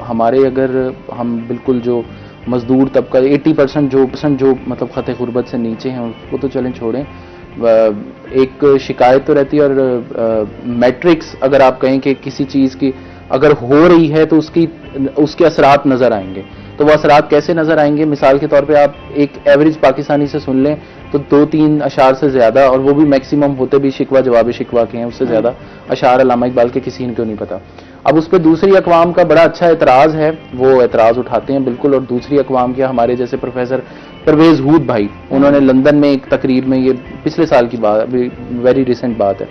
ہمارے اگر ہم بالکل جو مزدور طبقہ 80% جو مطلب خط غربت سے نیچے ہیں وہ تو چلیں چھوڑیں، ایک شکایت تو رہتی ہے. اور میٹرکس اگر آپ کہیں کہ کسی چیز کی اگر ہو رہی ہے تو اس کے اثرات نظر آئیں گے. تو وہ اثرات کیسے نظر آئیں گے؟ مثال کے طور پہ آپ ایک ایوریج پاکستانی سے سن لیں تو 2-3 اشعار سے زیادہ، اور وہ بھی میکسیمم ہوتے بھی شکوہ جواب شکوہ کے ہیں، اس سے زیادہ اشعار علامہ اقبال کے کسی کو نہیں پتا. اب اس پہ دوسری اقوام کا بڑا اچھا اعتراض ہے، وہ اعتراض اٹھاتے ہیں بالکل. اور دوسری اقوام کیا، ہمارے جیسے پروفیسر پرویز ہود بھائی، انہوں نے لندن میں ایک تقریب میں، یہ پچھلے سال کی بات، ویری ریسنٹ بات ہے،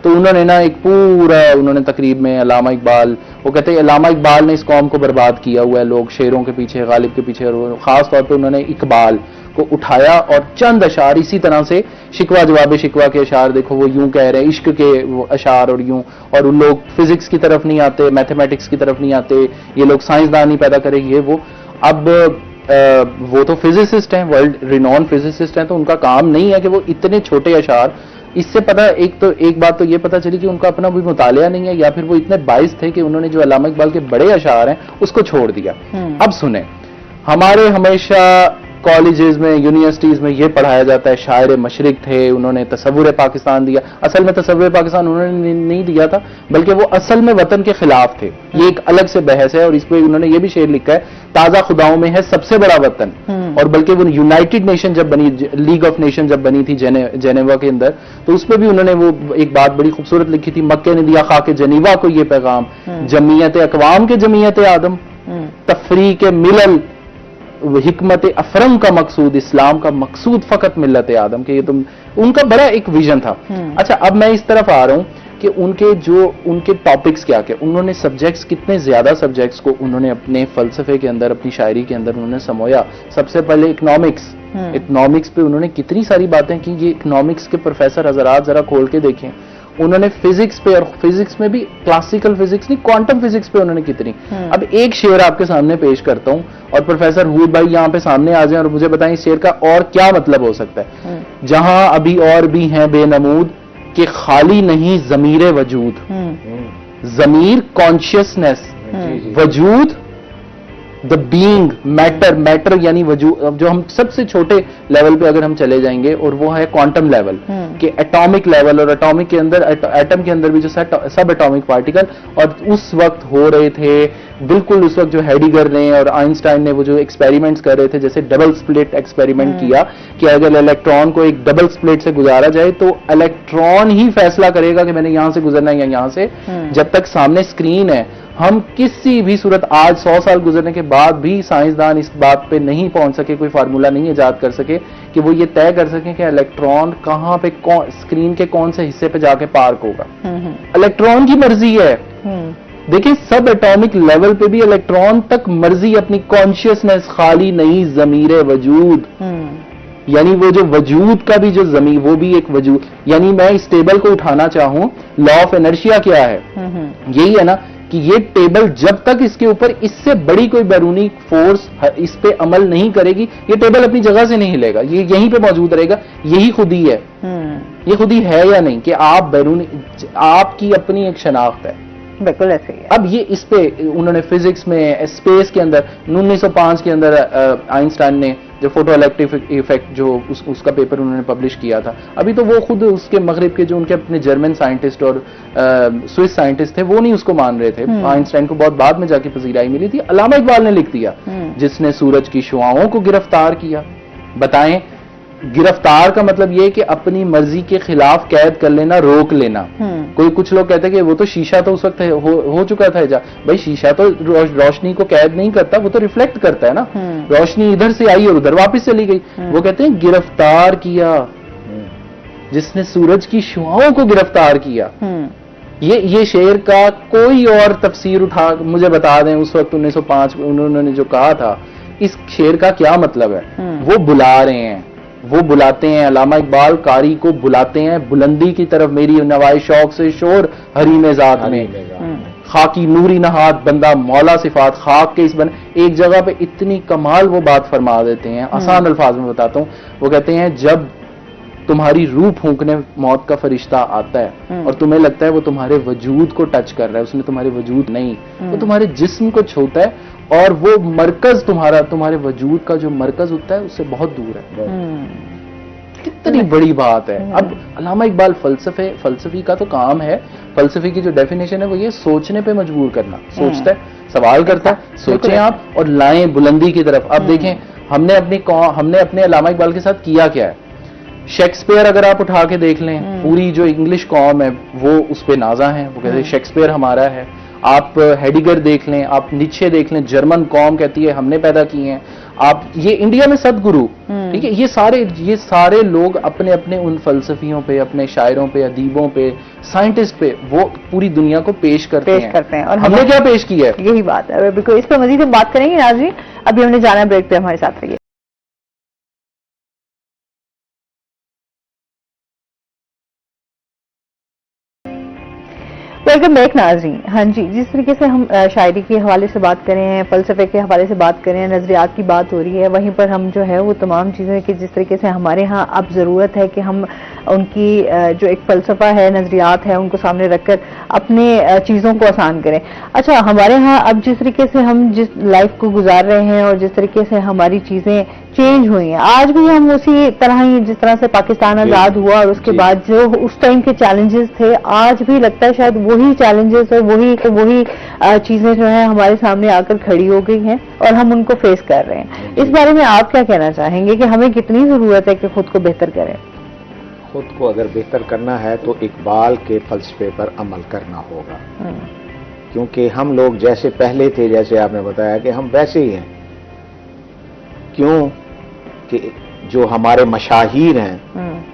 تو انہوں نے نا ایک پورا تقریب میں علامہ اقبال، وہ کہتے ہیں علامہ اقبال نے اس قوم کو برباد کیا ہوا ہے، لوگ شعروں کے پیچھے، غالب کے پیچھے، اور خاص طور پہ انہوں نے اقبال کو اٹھایا اور چند اشعار اسی طرح سے شکوہ جواب شکوہ کے اشعار، دیکھو وہ یوں کہہ رہے ہیں، عشق کے وہ اشعار، اور یوں، اور ان لوگ فزکس کی طرف نہیں آتے، میتھمیٹکس کی طرف نہیں آتے، یہ لوگ سائنسدان نہیں پیدا کرے یہ وہ. اب وہ تو فزسسٹ ہیں، ورلڈ رینون فزسسٹ ہیں، تو ان کا کام نہیں ہے کہ وہ اتنے چھوٹے اشعار. اس سے پتہ ایک بات تو یہ پتہ چلی کہ ان کا اپنا بھی مطالعہ نہیں ہے، یا پھر وہ اتنے باعث تھے کہ انہوں نے جو علامہ اقبال کے بڑے اشعار ہیں اس کو چھوڑ دیا. اب سنیں، ہمارے ہمیشہ کالجز میں، یونیورسٹیز میں یہ پڑھایا جاتا ہے شاعر مشرق تھے، انہوں نے تصور پاکستان دیا. اصل میں تصور پاکستان انہوں نے نہیں دیا تھا، بلکہ وہ اصل میں وطن کے خلاف تھے. یہ ایک الگ سے بحث ہے، اور اس پہ انہوں نے یہ بھی شعر لکھا ہے، تازہ خداؤں میں ہے سب سے بڑا وطن. اور بلکہ وہ یونائٹڈ نیشن جب بنی، لیگ آف نیشن جب بنی تھی جنیوا کے اندر، تو اس پہ بھی انہوں نے وہ ایک بات بڑی خوبصورت لکھی تھی، مکے نے دیا خاک جنیوا کو یہ پیغام، جمعیت اقوام کے جمعیت آدم، تفریق ملل حکمت افرم کا مقصود، اسلام کا مقصود فقط ملت آدم، کہ یہ تم، ان کا بڑا ایک ویژن تھا. اچھا اب میں اس طرف آ رہا ہوں کہ ان کے ٹاپکس کیا کہ انہوں نے سبجیکٹس، کتنے زیادہ سبجیکٹس کو انہوں نے اپنے فلسفے کے اندر، اپنی شاعری کے اندر انہوں نے سمویا. سب سے پہلے اکنامکس پہ انہوں نے کتنی ساری باتیں کی. یہ اکنامکس کے پروفیسر حضرات ذرا کھول کے دیکھیں، انہوں نے فزکس پہ، اور فزکس میں بھی کلاسیکل فزکس نہیں، کوانٹم فزکس پہ انہوں نے کتنی. اب ایک شعر آپ کے سامنے پیش کرتا ہوں، اور پروفیسر ہود بھائی یہاں پہ سامنے آ جائیں اور مجھے بتائیں اس شعر کا اور کیا مطلب ہو سکتا ہے. جہاں ابھی اور بھی ہیں بے نمود کہ خالی نہیں ضمیر وجود، ضمیر کانشیسنس، وجود دا بینگ، میٹر یعنی وجود. جو ہم سب سے چھوٹے لیول پہ اگر ہم چلے جائیں گے، اور وہ ہے کوانٹم لیول، کہ ایٹامک لیول، اور ایٹامک کے اندر، ایٹم کے اندر بھی جو سب ایٹامک پارٹیکل، اور اس وقت ہو رہے تھے بالکل اس وقت جو ہیڈیگر نے اور آئنسٹائن نے وہ جو ایکسپیریمنٹس کر رہے تھے، جیسے ڈبل سپلٹ ایکسپیریمنٹ کیا کہ اگر الیکٹران کو ایک ڈبل سپلٹ سے گزارا جائے تو الیکٹران ہی فیصلہ کرے گا کہ میں نے یہاں سے گزرنا ہے یا یہاں سے. جب تک سامنے اسکرین ہے، ہم کسی بھی صورت، آج 100 سال گزرنے کے بعد بھی سائنسدان اس بات پہ نہیں پہنچ سکے، کوئی فارمولا نہیں ایجاد کر سکے کہ وہ یہ طے کر سکیں کہ الیکٹران کہاں پہ، اسکرین کے کون سے حصے پہ جا کے پارک ہوگا. الیکٹران کی مرضی ہے. دیکھیں سب ایٹامک لیول پہ بھی الیکٹران تک مرضی، اپنی کانشیسنس، خالی نہیں ضمیر وجود، یعنی وہ جو وجود کا بھی جو ضمیر، وہ بھی ایک وجود. یعنی میں اس ٹیبل کو اٹھانا چاہوں، لا آف انرشیا کیا ہے؟ یہی ہے نا کہ یہ ٹیبل جب تک اس کے اوپر اس سے بڑی کوئی بیرونی فورس اس پہ عمل نہیں کرے گی، یہ ٹیبل اپنی جگہ سے نہیں ہلے گا، یہ یہیں پہ موجود رہے گا. یہی خودی ہے. یہ خودی ہے یا نہیں کہ آپ بیرونی، آپ کی اپنی ایک شناخت ہے. بالکل ایسے ہی ہے. اب یہ اس پہ انہوں نے فزکس میں، اسپیس کے اندر 1905 کے اندر آئنسٹائن نے جو فوٹو الیکٹرک ایفیکٹ جو اس کا پیپر انہوں نے پبلش کیا تھا، ابھی تو وہ خود اس کے مغرب کے جو ان کے اپنے جرمن سائنٹسٹ اور سوئس سائنٹسٹ تھے وہ نہیں اس کو مان رہے تھے. آئنسٹائن کو بہت بعد میں جا کے پذیرائی ملی تھی. علامہ اقبال نے لکھ دیا جس نے سورج کی شعاؤں کو گرفتار کیا. بتائیں، گرفتار کا مطلب یہ کہ اپنی مرضی کے خلاف قید کر لینا، روک لینا. کوئی کچھ لوگ کہتے ہیں کہ وہ تو شیشہ تو اس وقت ہو چکا تھا. بھائی شیشہ تو روشنی کو قید نہیں کرتا، وہ تو ریفلیکٹ کرتا ہے نا. روشنی ادھر سے آئی اور ادھر واپس چلی گئی. وہ کہتے ہیں گرفتار کیا جس نے سورج کی شعاؤں کو گرفتار کیا. یہ شعر کا کوئی اور تفسیر اٹھا مجھے بتا دیں اس وقت 1905 انہوں نے جو کہا تھا، اس شعر کا کیا مطلب ہے؟ وہ بلا رہے ہیں، وہ بلاتے ہیں، علامہ اقبال قاری کو بلاتے ہیں بلندی کی طرف. میری نوائے شوق سے شور حریم ذات میں، خاکی نوری نہاد بندہ مولا صفات، خاک کے اس بن. ایک جگہ پہ اتنی کمال وہ بات فرما دیتے ہیں، آسان الفاظ میں بتاتا ہوں. وہ کہتے ہیں جب تمہاری روح پھونکنے موت کا فرشتہ آتا ہے اور تمہیں لگتا ہے وہ تمہارے وجود کو ٹچ کر رہا ہے، اس نے تمہارے وجود نہیں، وہ تمہارے جسم کو چھوتا ہے اور وہ مرکز تمہارے وجود کا جو مرکز ہوتا ہے اس سے بہت دور ہے. کتنی بڑی بات ہے. اب علامہ اقبال فلسفی کا تو کام ہے. فلسفی کی جو ڈیفینیشن ہے وہ یہ سوچنے پہ مجبور کرنا. سوچتا ہے، سوال کرتا ہے، سوچیں آپ اور لائیں بلندی کی طرف. اب دیکھیں ہم نے اپنے علامہ اقبال کے ساتھ کیا کیا ہے. شیکسپیئر اگر آپ اٹھا کے دیکھ لیں، پوری جو انگلش قوم ہے وہ اس پہ نازاں ہے. وہ کہتے ہیں شیکسپیئر ہمارا ہے. آپ ہیڈیگر دیکھ لیں، آپ نیچے دیکھ لیں، جرمن قوم کہتی ہے ہم نے پیدا کی ہیں. آپ یہ انڈیا میں صدگرو، ٹھیک ہے، یہ سارے لوگ اپنے اپنے ان فلسفیوں پہ، اپنے شاعروں پہ، ادیبوں پہ، سائنٹسٹ پہ وہ پوری دنیا کو پیش کرتے ہیں. اور ہم نے کیا پیش کیا ہے؟ یہی بات ہے. بالکل اس پہ مزید ہم بات کریں گے ناظرین. ابھی ہم نے جانا بریک پہ، ہمارے ساتھ رہیے. ویلکم بیک ناظرین. ہاں جی، جس طریقے سے ہم شاعری کے حوالے سے بات کر رہے ہیں، فلسفے کے حوالے سے بات کر رہے ہیں، نظریات کی بات ہو رہی ہے، وہیں پر ہم جو ہے وہ تمام چیزیں کہ جس طریقے سے ہمارے ہاں اب ضرورت ہے کہ ہم ان کی جو ایک فلسفہ ہے، نظریات ہے، ان کو سامنے رکھ کر اپنے چیزوں کو آسان کریں. اچھا، ہمارے ہاں اب جس طریقے سے ہم جس لائف کو گزار رہے ہیں اور جس طریقے سے ہماری چیزیں چینج ہوئی ہیں، آج بھی ہم اسی طرح ہی جس طرح سے پاکستان آزاد ہوا اور اس کے بعد جو اس ٹائم کے چیلنجز تھے، آج بھی لگتا ہے شاید وہی چیلنجز اور وہی چیزیں جو ہیں ہمارے سامنے آ کر کھڑی ہو گئی ہیں اور ہم ان کو فیس کر رہے ہیں. اس بارے میں آپ کیا کہنا چاہیں گے کہ ہمیں کتنی ضرورت ہے کہ خود کو بہتر کریں؟ خود کو اگر بہتر کرنا ہے تو اقبال کے فلسفے پر عمل کرنا ہوگا. کیونکہ ہم لوگ جیسے پہلے تھے، جیسے آپ نے بتایا کہ ہم ویسے ہی ہیں. کیوں کہ جو ہمارے مشاہیر ہیں،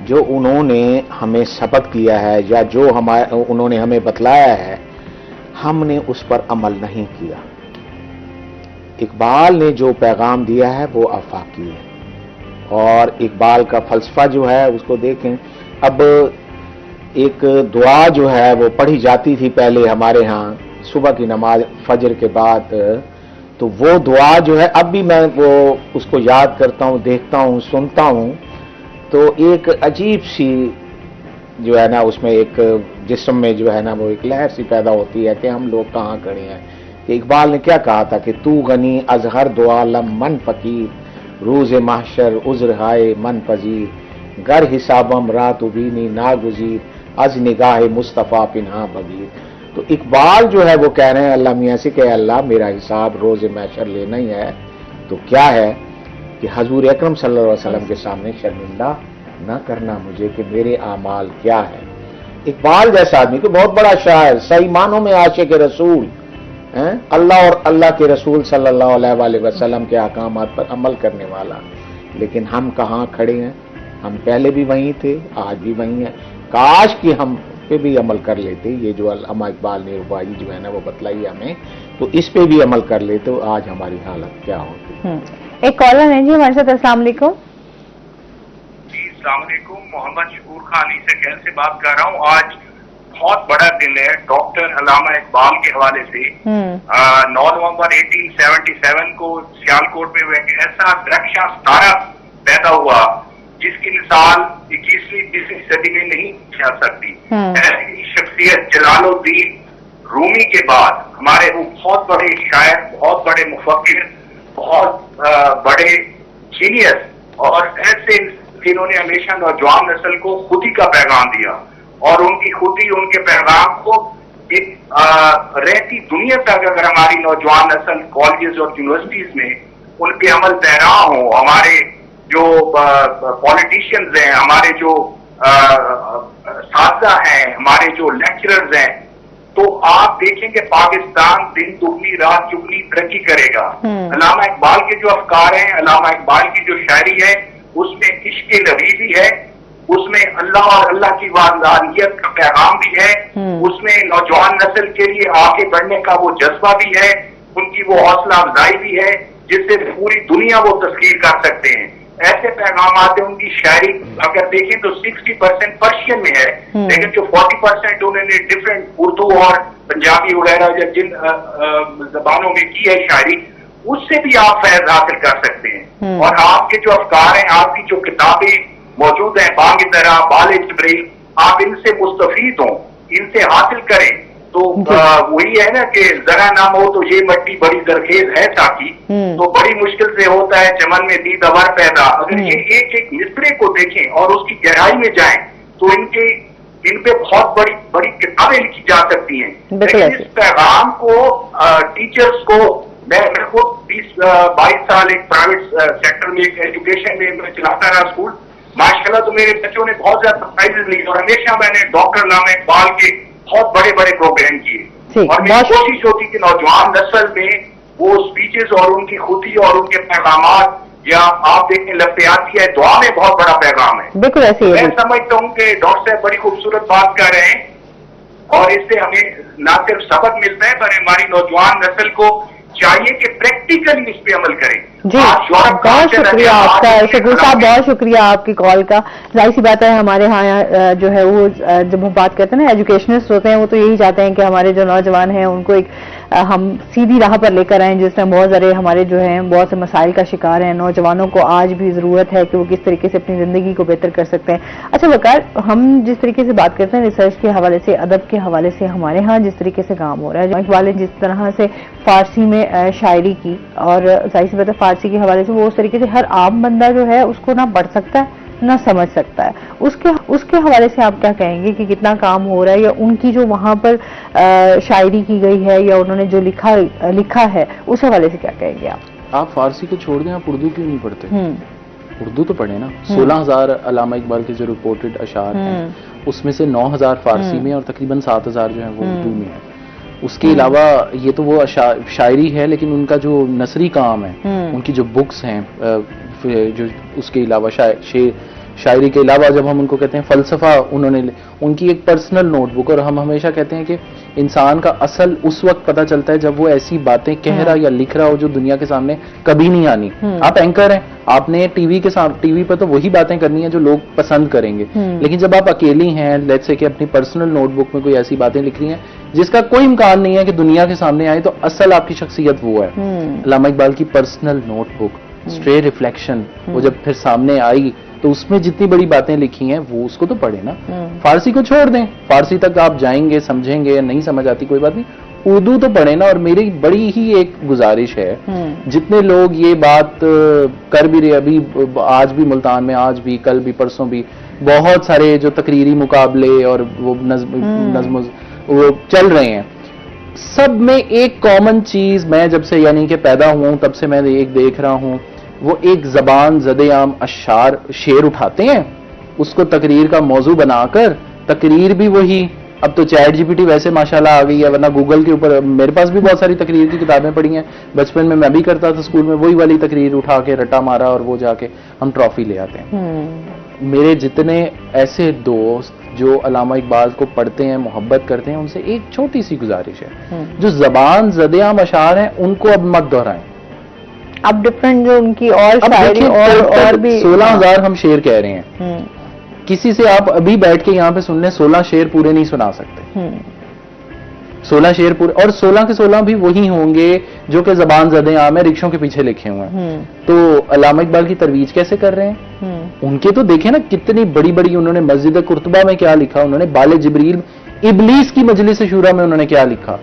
جو انہوں نے ہمیں سبق دیا ہے یا جو انہوں نے ہمیں بتلایا ہے، ہم نے اس پر عمل نہیں کیا. اقبال نے جو پیغام دیا ہے وہ آفاقی ہے، اور اقبال کا فلسفہ جو ہے اس کو دیکھیں. اب ایک دعا جو ہے وہ پڑھی جاتی تھی پہلے ہمارے ہاں صبح کی نماز فجر کے بعد، تو وہ دعا جو ہے اب بھی میں وہ اس کو یاد کرتا ہوں، دیکھتا ہوں، سنتا ہوں، تو ایک عجیب سی جو ہے نا اس میں ایک جسم میں جو ہے نا وہ ایک لہر سی پیدا ہوتی ہے کہ ہم لوگ کہاں کھڑے ہیں. کہ اقبال نے کیا کہا تھا کہ تو غنی از ہر دعا لم من فقیر، روز محشر عذر ہائے من پذیر، گر حسابم رات بینی ناگزیر، از نگاہ مصطفیٰ پنہا بغیر. تو اقبال جو ہے وہ کہہ رہے ہیں اللہ میاں سے کہ اللہ میرا حساب روز محشر لینا ہی ہے، تو کیا ہے کہ حضور اکرم صلی اللہ علیہ وسلم کے سامنے شرمندہ نہ کرنا مجھے کہ میرے اعمال کیا ہے. اقبال جیسا آدمی کو بہت بڑا شاعر، صحیح معنوں میں عاشق رسول، اللہ اور اللہ کے رسول صلی اللہ علیہ وآلہ وسلم کے احکامات پر عمل کرنے والا. لیکن ہم کہاں کھڑے ہیں؟ ہم پہلے بھی وہیں تھے، آج بھی وہیں ہیں. کاش کہ ہم پہ بھی عمل کر لیتے. یہ جو علامہ اقبال نے رباعی جو ہے نا وہ بتلائی ہمیں، تو اس پہ بھی عمل کر لیتے تو آج ہماری حالت کیا ہوتی. ایک کالر ہے جی ہمارے ساتھ. السلام علیکم. جی السلام علیکم. محمد شکور خان علی سے کیل سے بات کر رہا ہوں. آج بہت بڑا دن ہے ڈاکٹر علامہ اقبال کے حوالے سے. 9 نومبر 1877 کو سیالکوٹ میں ایک ایسا درخشاں ستارہ پیدا ہوا جس کی مثال 21ویں صدی میں نہیں جا سکتی. ایسی شخصیت جلال الدین رومی کے بعد ہمارے وہ بہت بڑے شاعر، بہت بڑے مفکر، بہت بڑے جینیس اور ایسے جنہوں نے ہمیشہ نوجوان نسل کو خودی کا پیغام دیا اور ان کی خودی، ان کے پیغام کو ایک رہتی دنیا تک اگر ہماری نوجوان نسل کالجز اور یونیورسٹیز میں ان پہ عمل پیرا ہوں، ہمارے جو پولیٹیشینز ہیں، ہمارے جو اساتذہ ہیں، ہمارے جو لیکچررز ہیں، تو آپ دیکھیں کہ پاکستان دن دگنی رات چگنی ترقی کرے گا. علامہ اقبال کے جو افکار ہیں، علامہ اقبال کی جو شاعری ہے، اس میں عشق نبی بھی ہے، اس میں اللہ اور اللہ کی وحدانیت کا پیغام بھی ہے، اس میں نوجوان نسل کے لیے آگے بڑھنے کا وہ جذبہ بھی ہے، ان کی وہ حوصلہ افزائی بھی ہے جس سے پوری دنیا وہ تسخیر کر سکتے ہیں. ایسے پیغامات ہیں. ان کی شاعری اگر دیکھیں تو 60% پرشین میں ہے، لیکن جو 40% انہوں نے ڈفرینٹ اردو اور پنجابی وغیرہ یا جن زبانوں میں کی ہے شاعری، اس سے بھی آپ فیض حاصل کر سکتے ہیں. اور آپ کے جو افکار ہیں، آپ کی جو کتابیں موجود ہیں، بانگ طرح، بال جبریل، آپ ان سے مستفید ہوں، ان سے حاصل کریں. تو وہی ہے نا کہ ذرا نام ہو تو یہ مٹی بڑی زرخیز ہے ساقی، تو بڑی مشکل سے ہوتا ہے چمن میں دیدور پیدا. اگر یہ ایک ایک مصرے کو دیکھیں اور اس کی گہرائی میں جائیں تو ان پہ بہت بڑی بڑی کتابیں لکھی جا سکتی ہیں. لیکن اس پیغام کو ٹیچرز کو، میں خود 20-22 سال ایک پرائیویٹ سیکٹر میں ایجوکیشن میں چلاتا رہا اسکول. ماشاءاللہ تو میرے بچوں نے بہت زیادہ پرائزز لیے اور ہمیشہ میں نے ڈاکٹر علامہ اقبال کے بہت بڑے بڑے پروگرام کیے اور میری کوشش ہوتی کہ نوجوان نسل میں وہ اسپیچز اور ان کی خودی اور ان کے پیغامات، یا آپ دیکھیں لفظیاتی ہے، دعا میں بہت بڑا پیغام ہے. بالکل ایسے میں سمجھتا ہوں کہ ڈاکٹر صاحب بڑی خوبصورت بات کر رہے ہیں اور اس سے ہمیں نہ صرف سبق ملتا ہے پر ہماری نوجوان نسل کو چاہیے کہ پریکٹیکلی اس پہ عمل کریں. جی بہت شکریہ آپ کا شکور صاحب، بہت شکریہ آپ کی کال کا. ظاہر سی بات ہے ہمارے ہاں جو ہے وہ جب ہم بات کرتے ہیں نا ایجوکیشنسٹ ہوتے ہیں، وہ تو یہی چاہتے ہیں کہ ہمارے جو نوجوان ہیں ان کو ایک ہم سیدھی راہ پر لے کر آئیں، جس میں بہت سارے ہمارے جو ہیں بہت سے مسائل کا شکار ہیں. نوجوانوں کو آج بھی ضرورت ہے کہ وہ کس طریقے سے اپنی زندگی کو بہتر کر سکتے ہیں. اچھا وقار، ہم جس طریقے سے بات کرتے ہیں ریسرچ کے حوالے سے، ادب کے حوالے سے، ہمارے ہاں جس طریقے سے کام ہو رہا ہے، اقبال نے جس طرح سے فارسی میں شاعری کی اور ظاہر سی بات ہے فارسی کے حوالے سے وہ اس طریقے سے ہر عام بندہ جو ہے اس کو نہ پڑھ سکتا ہے نہ سمجھ سکتا ہے. اس کے حوالے سے آپ کیا کہیں گے کہ کتنا کام ہو رہا ہے، یا ان کی جو وہاں پر شاعری کی گئی ہے یا انہوں نے جو لکھا ہے اس حوالے سے کیا کہیں گے آپ؟ آپ فارسی کو چھوڑ دیں، آپ اردو کیوں نہیں پڑھتے؟ اردو تو پڑھیں نا. 16,000 علامہ اقبال کے جو رپورٹڈ اشعار ہیں اس میں سے 9,000 فارسی میں اور تقریباً 7,000 جو ہیں وہ اردو میں ہیں. اس کے علاوہ یہ تو وہ شاعری ہے، لیکن ان کا جو نثری کام ہے، ان کی جو بکس ہیں، جو اس کے علاوہ شاعری کے علاوہ جب ہم ان کو کہتے ہیں فلسفہ، انہوں نے ان کی ایک پرسنل نوٹ بک. اور ہم ہمیشہ کہتے ہیں کہ انسان کا اصل اس وقت پتہ چلتا ہے جب وہ ایسی باتیں کہہ رہا یا لکھ رہا ہو جو دنیا کے سامنے کبھی نہیں آنی. آپ اینکر ہیں، آپ نے ٹی وی پہ تو وہی باتیں کرنی ہیں جو لوگ پسند کریں گے، لیکن جب آپ اکیلی ہیں، لیٹس سے کہ اپنی پرسنل نوٹ بک میں کوئی ایسی باتیں لکھ رہی ہیں جس کا کوئی امکان نہیں ہے کہ دنیا کے سامنے آئے، تو اصل آپ کی شخصیت وہ ہے. علامہ اقبال کی personal note book straight reflection, وہ جب پھر سامنے آئی تو اس میں جتنی بڑی باتیں لکھی ہیں وہ اس کو تو پڑھیں نا. فارسی کو چھوڑ دیں، فارسی تک آپ جائیں گے، سمجھیں گے، نہیں سمجھ آتی کوئی بات نہیں، اردو تو پڑھیں نا. اور میری بڑی ہی ایک گزارش ہے، جتنے لوگ یہ بات کر بھی رہے، ابھی آج بھی ملتان میں، آج بھی، کل بھی، پرسوں بھی بہت سارے جو تقریری مقابلے اور وہ نظم وہ چل رہے ہیں، سب میں ایک کامن چیز میں جب سے یعنی کہ پیدا ہوں تب سے میں ایک دیکھ رہا ہوں، وہ ایک زبان زدے عام شعر اٹھاتے ہیں، اس کو تقریر کا موضوع بنا کر، تقریر بھی وہی. اب تو چیٹ GPT ویسے ماشاءاللہ آ گئی ہے، ورنہ گوگل کے اوپر میرے پاس بھی بہت ساری تقریر کی کتابیں پڑھی ہیں. بچپن میں بھی کرتا تھا اسکول میں، وہی والی تقریر اٹھا کے رٹا مارا اور وہ جا کے ہم ٹرافی لے آتے ہیں. میرے جتنے ایسے دوست جو علامہ اقبال کو پڑھتے ہیں، محبت کرتے ہیں، ان سے ایک چھوٹی سی گزارش ہے، جو زبان زدے عام اشعار ہیں ان کو اب مت دہرائیں. اب ڈفرنٹ جو ان کی اور شاعری اور بھی 16,000 ہم شعر کہہ رہے ہیں، کسی سے آپ ابھی بیٹھ کے یہاں پہ سن لیں 16 شعر پورے نہیں سنا سکتے. 16 شعر پورے, اور 16 کے 16 بھی وہی ہوں گے جو کہ زبان زدیں عام ہے, رکشوں کے پیچھے لکھے ہوئے ہیں. تو علامہ اقبال کی ترویج کیسے کر رہے ہیں؟ ان کے تو دیکھیں نا کتنی بڑی بڑی, انہوں نے مسجد قرطبہ میں کیا لکھا, انہوں نے بال جبریل ابلیس کی مجلس شورا میں انہوں نے کیا لکھا,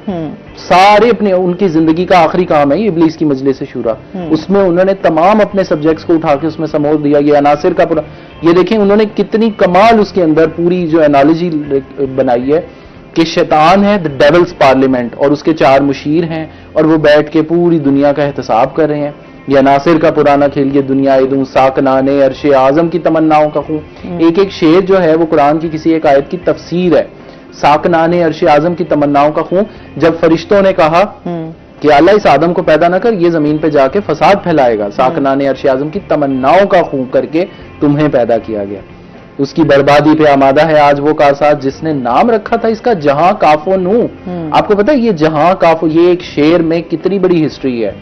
سارے اپنے, ان کی زندگی کا آخری کام ہے یہ ابلیس کی مجلس شورا, اس میں انہوں نے تمام اپنے سبجیکٹس کو اٹھا کے اس میں سمو دیا. یہ عناصر کا پورا, یہ دیکھیں انہوں نے کتنی کمال اس کے اندر پوری جو انالوجی بنائی ہے کہ شیطان ہے, دا ڈیولز پارلیمنٹ, اور اس کے 4 مشیر ہیں, اور وہ بیٹھ کے پوری دنیا کا احتساب کر رہے ہیں. یہ عناصر کا پرانا کھیل, یہ دنیا دوں ساکنان عرش اعظم کی تمناؤں کا خون. ایک ایک شعر جو ہے وہ قرآن کی کسی ایک آیت کی تفسیر ہے. ساکنان عرش اعظم کی تمناؤں کا خون, جب فرشتوں نے کہا کہ اللہ اس آدم کو پیدا نہ کر, یہ زمین پہ جا کے فساد پھیلائے گا, ساکنان عرش اعظم کی تمناؤں کا خون کر کے تمہیں پیدا کیا گیا. اس کی بربادی پہ آمادہ ہے آج وہ کاسات جس نے نام رکھا تھا اس کا جہاں کاف و نو. آپ کو پتا ہے یہ جہاں کاف, یہ ایک شعر میں کتنی بڑی ہسٹری ہے.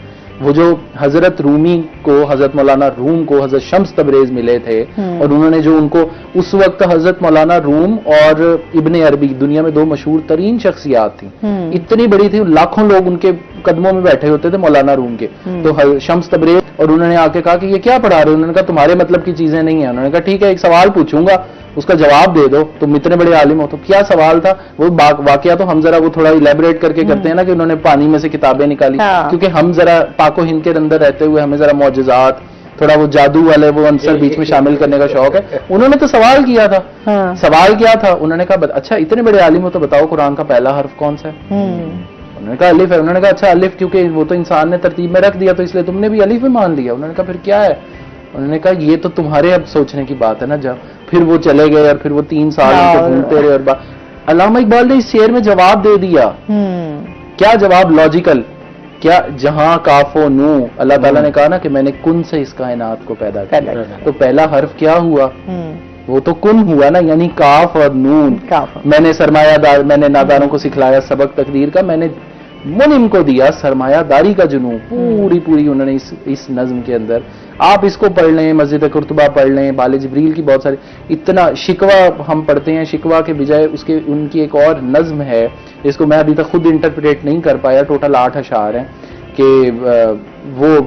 وہ جو حضرت رومی کو, حضرت مولانا روم کو حضرت شمس تبریز ملے تھے, اور انہوں نے جو ان کو اس وقت حضرت مولانا روم اور ابن عربی دنیا میں 2 مشہور ترین شخصیات تھیں, اتنی بڑی تھی, لاکھوں لوگ ان کے قدموں میں بیٹھے ہوتے تھے مولانا روم کے. تو شمس تبریز, اور انہوں نے آ کے کہا کہ یہ کیا پڑھا رہے ہو؟ انہوں نے کہا تمہارے مطلب کی چیزیں نہیں ہیں. انہوں نے کہا ٹھیک ہے ایک سوال پوچھوں گا, اس کا جواب دے دو, تم اتنے بڑے عالم ہو. تو کیا سوال تھا وہ واقعہ, تو ہم ذرا وہ تھوڑا الیبریٹ کر کے کرتے ہیں نا کہ انہوں نے پانی میں سے کتابیں نکالی, کیونکہ ہم ذرا پاک و ہند کے اندر رہتے ہوئے ہمیں ذرا معجزات, تھوڑا وہ جادو والے وہ عنصر بیچ میں شامل کرنے کا شوق ہے. انہوں نے تو سوال کیا تھا. سوال کیا تھا؟ انہوں نے کہا اچھا اتنے بڑے عالم ہو تو بتاؤ قرآن کا پہلا حرف کون سا ہے؟ انہوں نے کہا الف ہے. انہوں نے کہا اچھا الف کیونکہ وہ تو انسان نے ترتیب میں رکھ دیا تو اس لیے تم نے بھی الف ہی مان لیا. انہوں نے کہا پھر کیا ہے؟ انہوں نے کہا یہ تو تمہارے اب سوچنے کی بات ہے نا. جب پھر وہ چلے گئے اور پھر وہ 3 سال ان کو ڈھونڈتے رہے, اور علامہ اقبال نے اس شعر میں جواب دے دیا. کیا جواب؟ لاجیکل. کیا؟ جہاں کاف و نو, اللہ تعالیٰ نے کہا نا کہ میں نے کن سے اس کائنات کو پیدا کیا, تو پہلا حرف کیا ہوا؟ وہ تو کن ہوا نا, یعنی کاف اور نون. میں نے سرمایہ دار, میں نے ناداروں کو سکھلایا سبق تقدیر کا, میں نے منم کو دیا سرمایہ داری کا جنون. پوری انہوں نے اس نظم کے اندر, آپ اس کو پڑھ لیں, مسجد قرطبہ پڑھ لیں, بال جبریل کی بہت ساری, اتنا شکوہ ہم پڑھتے ہیں. شکوہ کے بجائے اس کے ان کی ایک اور نظم ہے جس کو میں ابھی تک خود انٹرپریٹ نہیں کر پایا. ٹوٹل 8 اشعار ہیں کہ وہ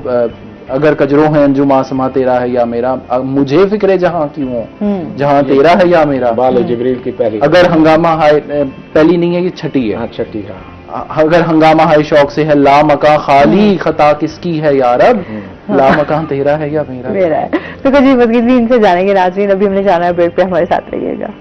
اگر کجروں ہیں انجم آسماں تیرا ہے یا میرا, مجھے فکر جہاں کیوں ہو جہاں تیرا ہے یا میرا. بال جبریل کی پہلی, اگر ہنگامہ ہے, پہلی نہیں ہے یہ چھٹی ہے. چھٹی ہے. اگر ہنگامہ ہے شوق سے ہے لا مکان خالی خطا کس کی ہے یا رب, لا مکان تیرا ہے یا میرا ہے. تو کچھ مزید ان سے جانیں گے ناظرین. ابھی ہم نے جانا ہے بریک پہ, ہمارے ساتھ رہیے گا.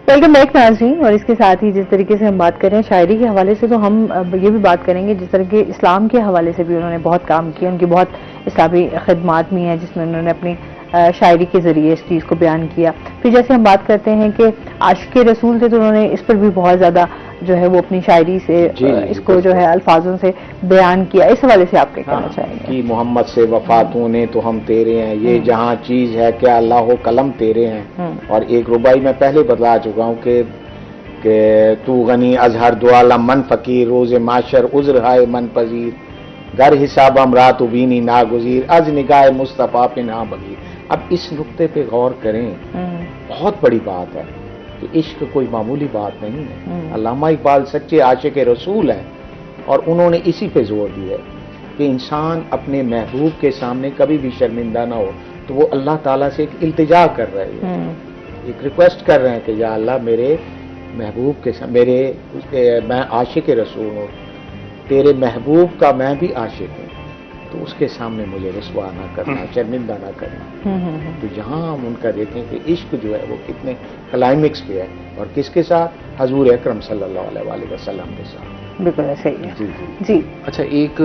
ویلکم بیک ناظرین. اور اس کے ساتھ ہی جس طریقے سے ہم بات کر رہے ہیں شاعری کے حوالے سے, تو ہم یہ بھی بات کریں گے جس طرح کے اسلام کے حوالے سے بھی انہوں نے بہت کام کیا. ان کی بہت اسلامی خدمات بھی ہیں جس میں انہوں نے اپنی شاعری کے ذریعے اس چیز کو بیان کیا. پھر جیسے ہم بات کرتے ہیں کہ عاشق رسول تھے تو انہوں نے اس پر بھی بہت زیادہ جو ہے وہ اپنی شاعری سے اس کو جو ہے الفاظوں سے بیان کیا. اس حوالے سے آپ کیا کہنا چاہیں گے؟ کہ محمد سے وفاتوں نے تو ہم تیرے ہیں, یہ جہاں چیز ہے کیا اللہ و قلم تیرے ہیں. اور ایک ربائی میں پہلے بتلا چکا ہوں کہ تو غنی ازہر دعالم من فقیر, روز معاشر عذر ہائے من پذیر, گر حساب امرات بینی ناگزیر, از نگاہ مصطفیٰ پہ نا بغیر. اب اس نقطے پہ غور کریں, بہت بڑی بات ہے کہ عشق کوئی معمولی بات نہیں ہے. علامہ اقبال سچے عاشق رسول ہیں, اور انہوں نے اسی پہ زور دیا ہے کہ انسان اپنے محبوب کے سامنے کبھی بھی شرمندہ نہ ہو. تو وہ اللہ تعالیٰ سے ایک التجا کر رہے ہیں, ایک ریکویسٹ کر رہے ہیں کہ یا اللہ میرے محبوب کے سامنے, میں عاشق رسول ہوں, تیرے محبوب کا میں بھی عاشق ہوں, تو اس کے سامنے مجھے رسوا نہ کرنا, شرمندہ نہ کرنا. تو یہاں ہم ان کا دیکھیں کہ عشق جو ہے وہ کتنے کلائمیکس پہ ہے, اور کس کے ساتھ؟ حضور اکرم صلی اللہ علیہ وآلہ وسلم کے ساتھ. بالکل صحیح ہے. جی اچھا, ایک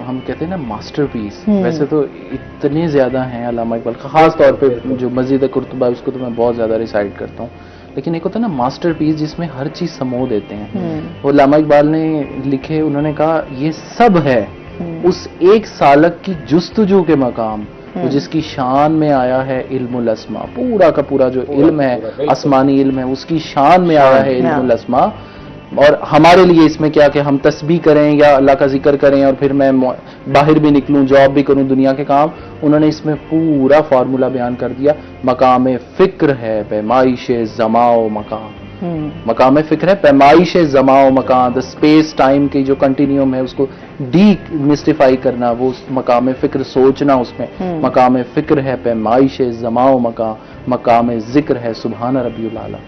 ہم کہتے ہیں نا ماسٹر پیس, ویسے تو اتنے زیادہ ہیں علامہ اقبال, خاص طور پہ جو مسجد قرطبہ اس کو تو میں بہت زیادہ ریسائٹ کرتا ہوں, لیکن ایک ہوتا ہے نا ماسٹر پیس جس میں ہر چیز سمو دیتے ہیں. وہ علامہ اقبال نے لکھے, انہوں نے کہا یہ سب ہے اس ایک سالک کی جستجو کے مقام, جس کی شان میں آیا ہے علم الاسماء. پورا کا پورا جو علم ہے, آسمانی علم ہے, اس کی شان میں آیا ہے علم الاسماء. اور ہمارے لیے اس میں کیا کہ ہم تسبیح کریں یا اللہ کا ذکر کریں اور پھر میں باہر بھی نکلوں، جاب بھی کروں، دنیا کے کام. انہوں نے اس میں پورا فارمولا بیان کر دیا. مقام فکر ہے پیمائش زماں و مکان. مقام فکر ہے پیمائش زماں و مکان. دا اسپیس ٹائم کی جو کنٹینیوم ہے اس کو ڈی مسٹیفائی کرنا، وہ مقام فکر سوچنا اس میں. مقام فکر ہے پیمائش زماں و مکان. مقام ذکر ہے سبحان ربی الاعلیٰ.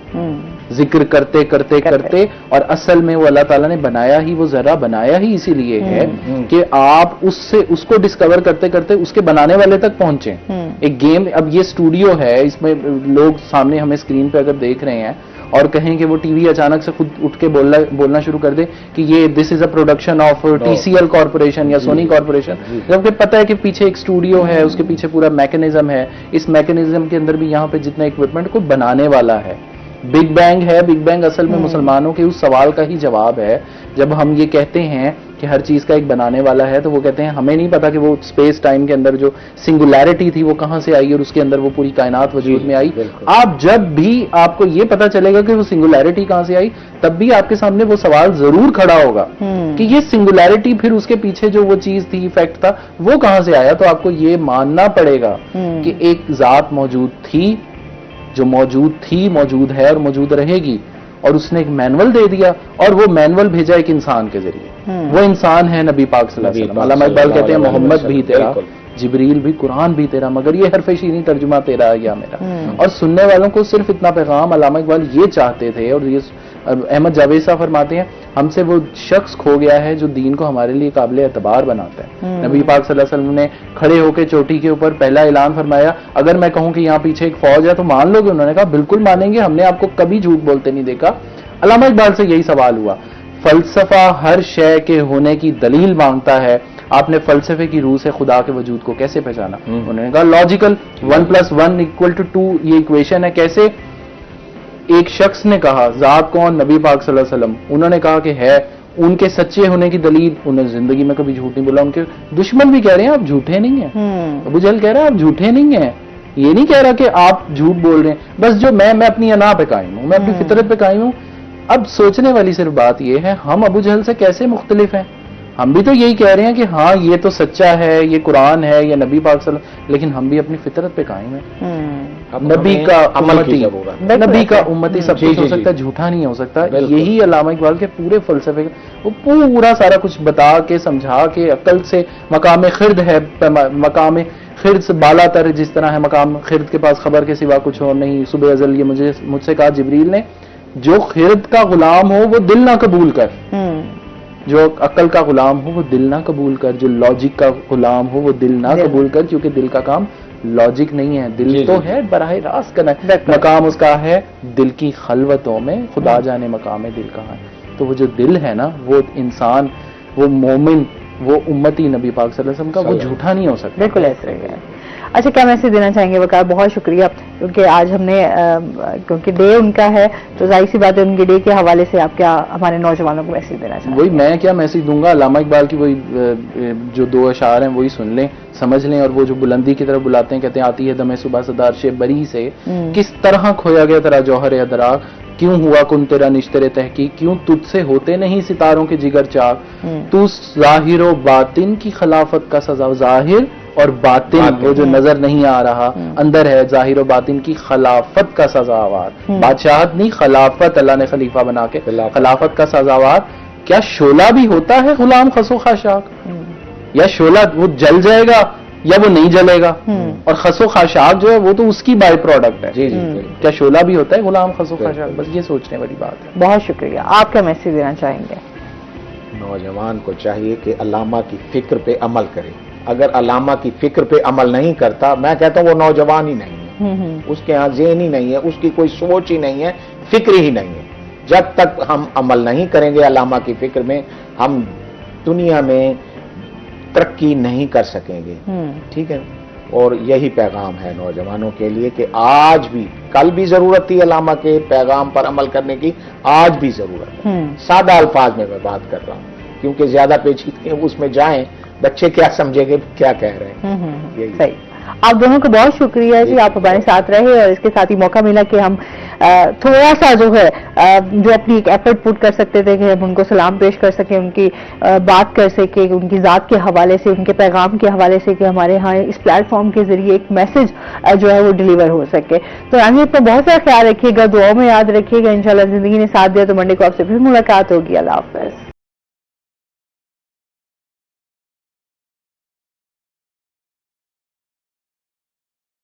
ذکر کرتے کرتے کرتے، اور اصل میں وہ اللہ تعالیٰ نے بنایا ہی، وہ ذرا بنایا ہی اسی لیے ہے کہ آپ اس کو ڈسکور کرتے کرتے اس کے بنانے والے تک پہنچیں. ایک گیم، اب یہ اسٹوڈیو ہے، اس میں لوگ سامنے ہمیں اسکرین پہ اگر دیکھ رہے ہیں اور کہیں کہ وہ ٹی وی اچانک سے خود اٹھ کے بولنا شروع کر دے کہ یہ this is a production of T C L corporation یا سونی کارپوریشن، جبکہ پتہ ہے کہ پیچھے ایک اسٹوڈیو ہے، اس کے پیچھے پورا میکینزم ہے. اس میکینزم کے اندر بھی یہاں پہ جتنا اکوپمنٹ کو بنانے والا ہے. بگ بینگ ہے، بگ بینگ اصل میں مسلمانوں کے اس سوال کا ہی جواب ہے. جب ہم یہ کہتے ہیں کہ ہر چیز کا ایک بنانے والا ہے، تو وہ کہتے ہیں ہمیں نہیں پتا کہ وہ اسپیس ٹائم کے اندر جو سنگولیرٹی تھی وہ کہاں سے آئی اور اس کے اندر وہ پوری کائنات وجود میں آئی. آپ جب بھی آپ کو یہ پتا چلے گا کہ وہ سنگولیرٹی کہاں سے آئی، تب بھی آپ کے سامنے وہ سوال ضرور کھڑا ہوگا کہ یہ سنگولیرٹی پھر اس کے پیچھے جو وہ چیز تھی، ایفیکٹ تھا، وہ کہاں سے آیا. تو آپ کو یہ ماننا پڑے گا کہ ایک ذات موجود تھی، جو موجود تھی، موجود ہے اور موجود رہے گی، اور اس نے ایک مینول دے دیا، اور وہ مینول بھیجا ایک انسان کے ذریعے. وہ انسان ہے نبی پاک صلی اللہ علیہ وسلم. علامہ اقبال کہتے ہیں محمد بھی تیرا، جبریل بھی، قرآن بھی تیرا، مگر یہ حرف شیریں ترجمہ تیرا یا میرا. اور سننے والوں کو صرف اتنا پیغام علامہ اقبال یہ چاہتے تھے، اور یہ احمد جاوید صاحب فرماتے ہیں ہم سے وہ شخص کھو گیا ہے جو دین کو ہمارے لیے قابل اعتبار بناتا ہے. نبی پاک صلی اللہ علیہ وسلم نے کھڑے ہو کے چوٹی کے اوپر پہلا اعلان فرمایا، اگر میں کہوں کہ یہاں پیچھے ایک فوج ہے تو مان لو گے؟ انہوں نے کہا بالکل مانیں گے، ہم نے آپ کو کبھی جھوٹ بولتے نہیں دیکھا. علامہ اقبال سے یہی سوال ہوا. فلسفہ ہر شے کے ہونے کی دلیل مانگتا ہے، آپ نے فلسفے کی روح سے خدا کے وجود کو کیسے پہچانا؟ انہوں نے کہا لاجیکل، 1+1=2. یہ ایکویشن ہے. کیسے؟ ایک شخص نے کہا ذات کون؟ نبی پاک صلی اللہ علیہ وسلم. انہوں نے کہا کہ ہے. ان کے سچے ہونے کی دلیل، انہیں زندگی میں کبھی جھوٹ نہیں بولا. ان کے دشمن بھی کہہ رہے ہیں آپ جھوٹے نہیں ہیں. ابو جہل کہہ رہا ہے آپ جھوٹے نہیں ہیں. یہ نہیں کہہ رہا کہ آپ جھوٹ بول رہے ہیں، بس جو میں اپنی انا پہ قائم ہوں، میں اپنی فطرت پہ قائم ہوں. اب سوچنے والی صرف بات یہ ہے ہم ابو جہل سے کیسے مختلف ہیں؟ ہم بھی تو یہی کہہ رہے ہیں کہ ہاں یہ تو سچا ہے، یہ قرآن ہے، یہ نبی پاک صلی اللہ علیہ وسلم، لیکن ہم بھی اپنی فطرت پہ قائم ہیں. نبی کا امتی، نبی کا امتی سب کچھ ہو سکتا ہے، جھوٹا نہیں ہو سکتا. یہی علامہ اقبال کے پورے فلسفے وہ پورا سارا کچھ بتا کے سمجھا کے عقل سے. مقام خرد ہے، مقام خرد سے بالا تر جس طرح ہے مقام خرد کے پاس خبر کے سوا کچھ اور نہیں. صبح ازل یہ مجھ سے کہا جبریل نے، جو خرد کا غلام ہو وہ دل نہ قبول کر، جو عقل کا غلام ہو وہ دل نہ قبول کر، جو لاجک کا غلام ہو وہ دل نہ قبول کر، کیونکہ دل کا کام لاجک نہیں ہے. دل تو ہے براہ راست کرنا ہے، مقام اس کا ہے دل کی خلوتوں میں. خدا جانے مقام دل کہاں ہے. تو وہ جو دل ہے نا، وہ انسان، وہ مومن، وہ امتی نبی پاک صلی اللہ علیہ وسلم کا، وہ جھوٹا نہیں ہو سکتا. بالکل ایسے ہی ہے. اچھا، کیا میسج دینا چاہیں گے وقار؟ بہت شکریہ، کیونکہ آج ہم نے کیونکہ ڈے ان کا ہے تو ظاہر سی بات ہے ان کے ڈے کے حوالے سے آپ کیا ہمارے نوجوانوں کو میسج دینا چاہیں گے؟ وہی میں کیا میسج دوں گا، علامہ اقبال کی وہی جو 2 اشعار ہیں وہی سن لیں، سمجھ لیں، اور وہ جو بلندی کی طرف بلاتے ہیں، کہتے ہیں آتی ہے دم صبح صدار شے بری سے، کس طرح کھویا گیا تیرا جوہر ادراک، کیوں ہوا کن تیرا نشتر تحقیق، کیوں تجھ سے ہوتے نہیں ستاروں کے جگر چاک، تو ظاہر و باطن کی خلافت کا سزا. ظاہر اور باطن وہ جو نظر نہیں آ رہا اندر ہے، ظاہر و باطن کی خلافت کا سزاوار. بادشاہت نہیں، خلافت اللہ نے خلیفہ بنا کے، خلافت کا سزاوار. کیا شعلہ بھی ہوتا ہے غلام خسو خاشاک؟ یا شعلہ وہ جل جائے گا یا وہ نہیں جلے گا؟ اور خسو خاشاک جو ہے وہ تو اس کی بائی پروڈکٹ ہے. کیا شعلہ بھی ہوتا ہے غلام خسو خاشاک؟ بس یہ سوچنے والی بات ہے. بہت شکریہ. آپ کیا میسج دینا چاہیں گے؟ نوجوان کو چاہیے کہ علامہ کی فکر پہ عمل کرے. اگر علامہ کی فکر پہ عمل نہیں کرتا، میں کہتا ہوں وہ نوجوان ہی نہیں ہے. اس کے ہاں ذہن ہی نہیں ہے، اس کی کوئی سوچ ہی نہیں ہے، فکر ہی نہیں ہے. جب تک ہم عمل نہیں کریں گے علامہ کی فکر میں، ہم دنیا میں ترقی نہیں کر سکیں گے. ٹھیک ہے. اور یہی پیغام ہے نوجوانوں کے لیے کہ آج بھی، کل بھی ضرورت تھی علامہ کے پیغام پر عمل کرنے کی، آج بھی ضرورت ہے. سادہ الفاظ میں بات کر رہا ہوں، کیونکہ زیادہ پیچیدگی اس میں جائیں بچے کیا سمجھیں گے کیا کہہ رہے ہیں. صحیح. آپ دونوں کو بہت شکریہ جی، آپ ہمارے ساتھ رہے، اور اس کے ساتھ ہی موقع ملا کہ ہم تھوڑا سا جو ہے جو اپنی ایک ایفرٹ پٹ کر سکتے تھے کہ ہم ان کو سلام پیش کر سکیں، ان کی بات کر سکیں، ان کی ذات کے حوالے سے، ان کے پیغام کے حوالے سے، کہ ہمارے ہاں اس پلیٹ فارم کے ذریعے ایک میسج جو ہے وہ ڈیلیور ہو سکے. تو آئیے اپنا بہت سارا خیال رکھیے گا، دعاؤں میں یاد رکھیے گا. انشاءاللہ زندگی نے ساتھ دیا تو منڈے کو آپ سے پھر ملاقات ہوگی. اللہ حافظ.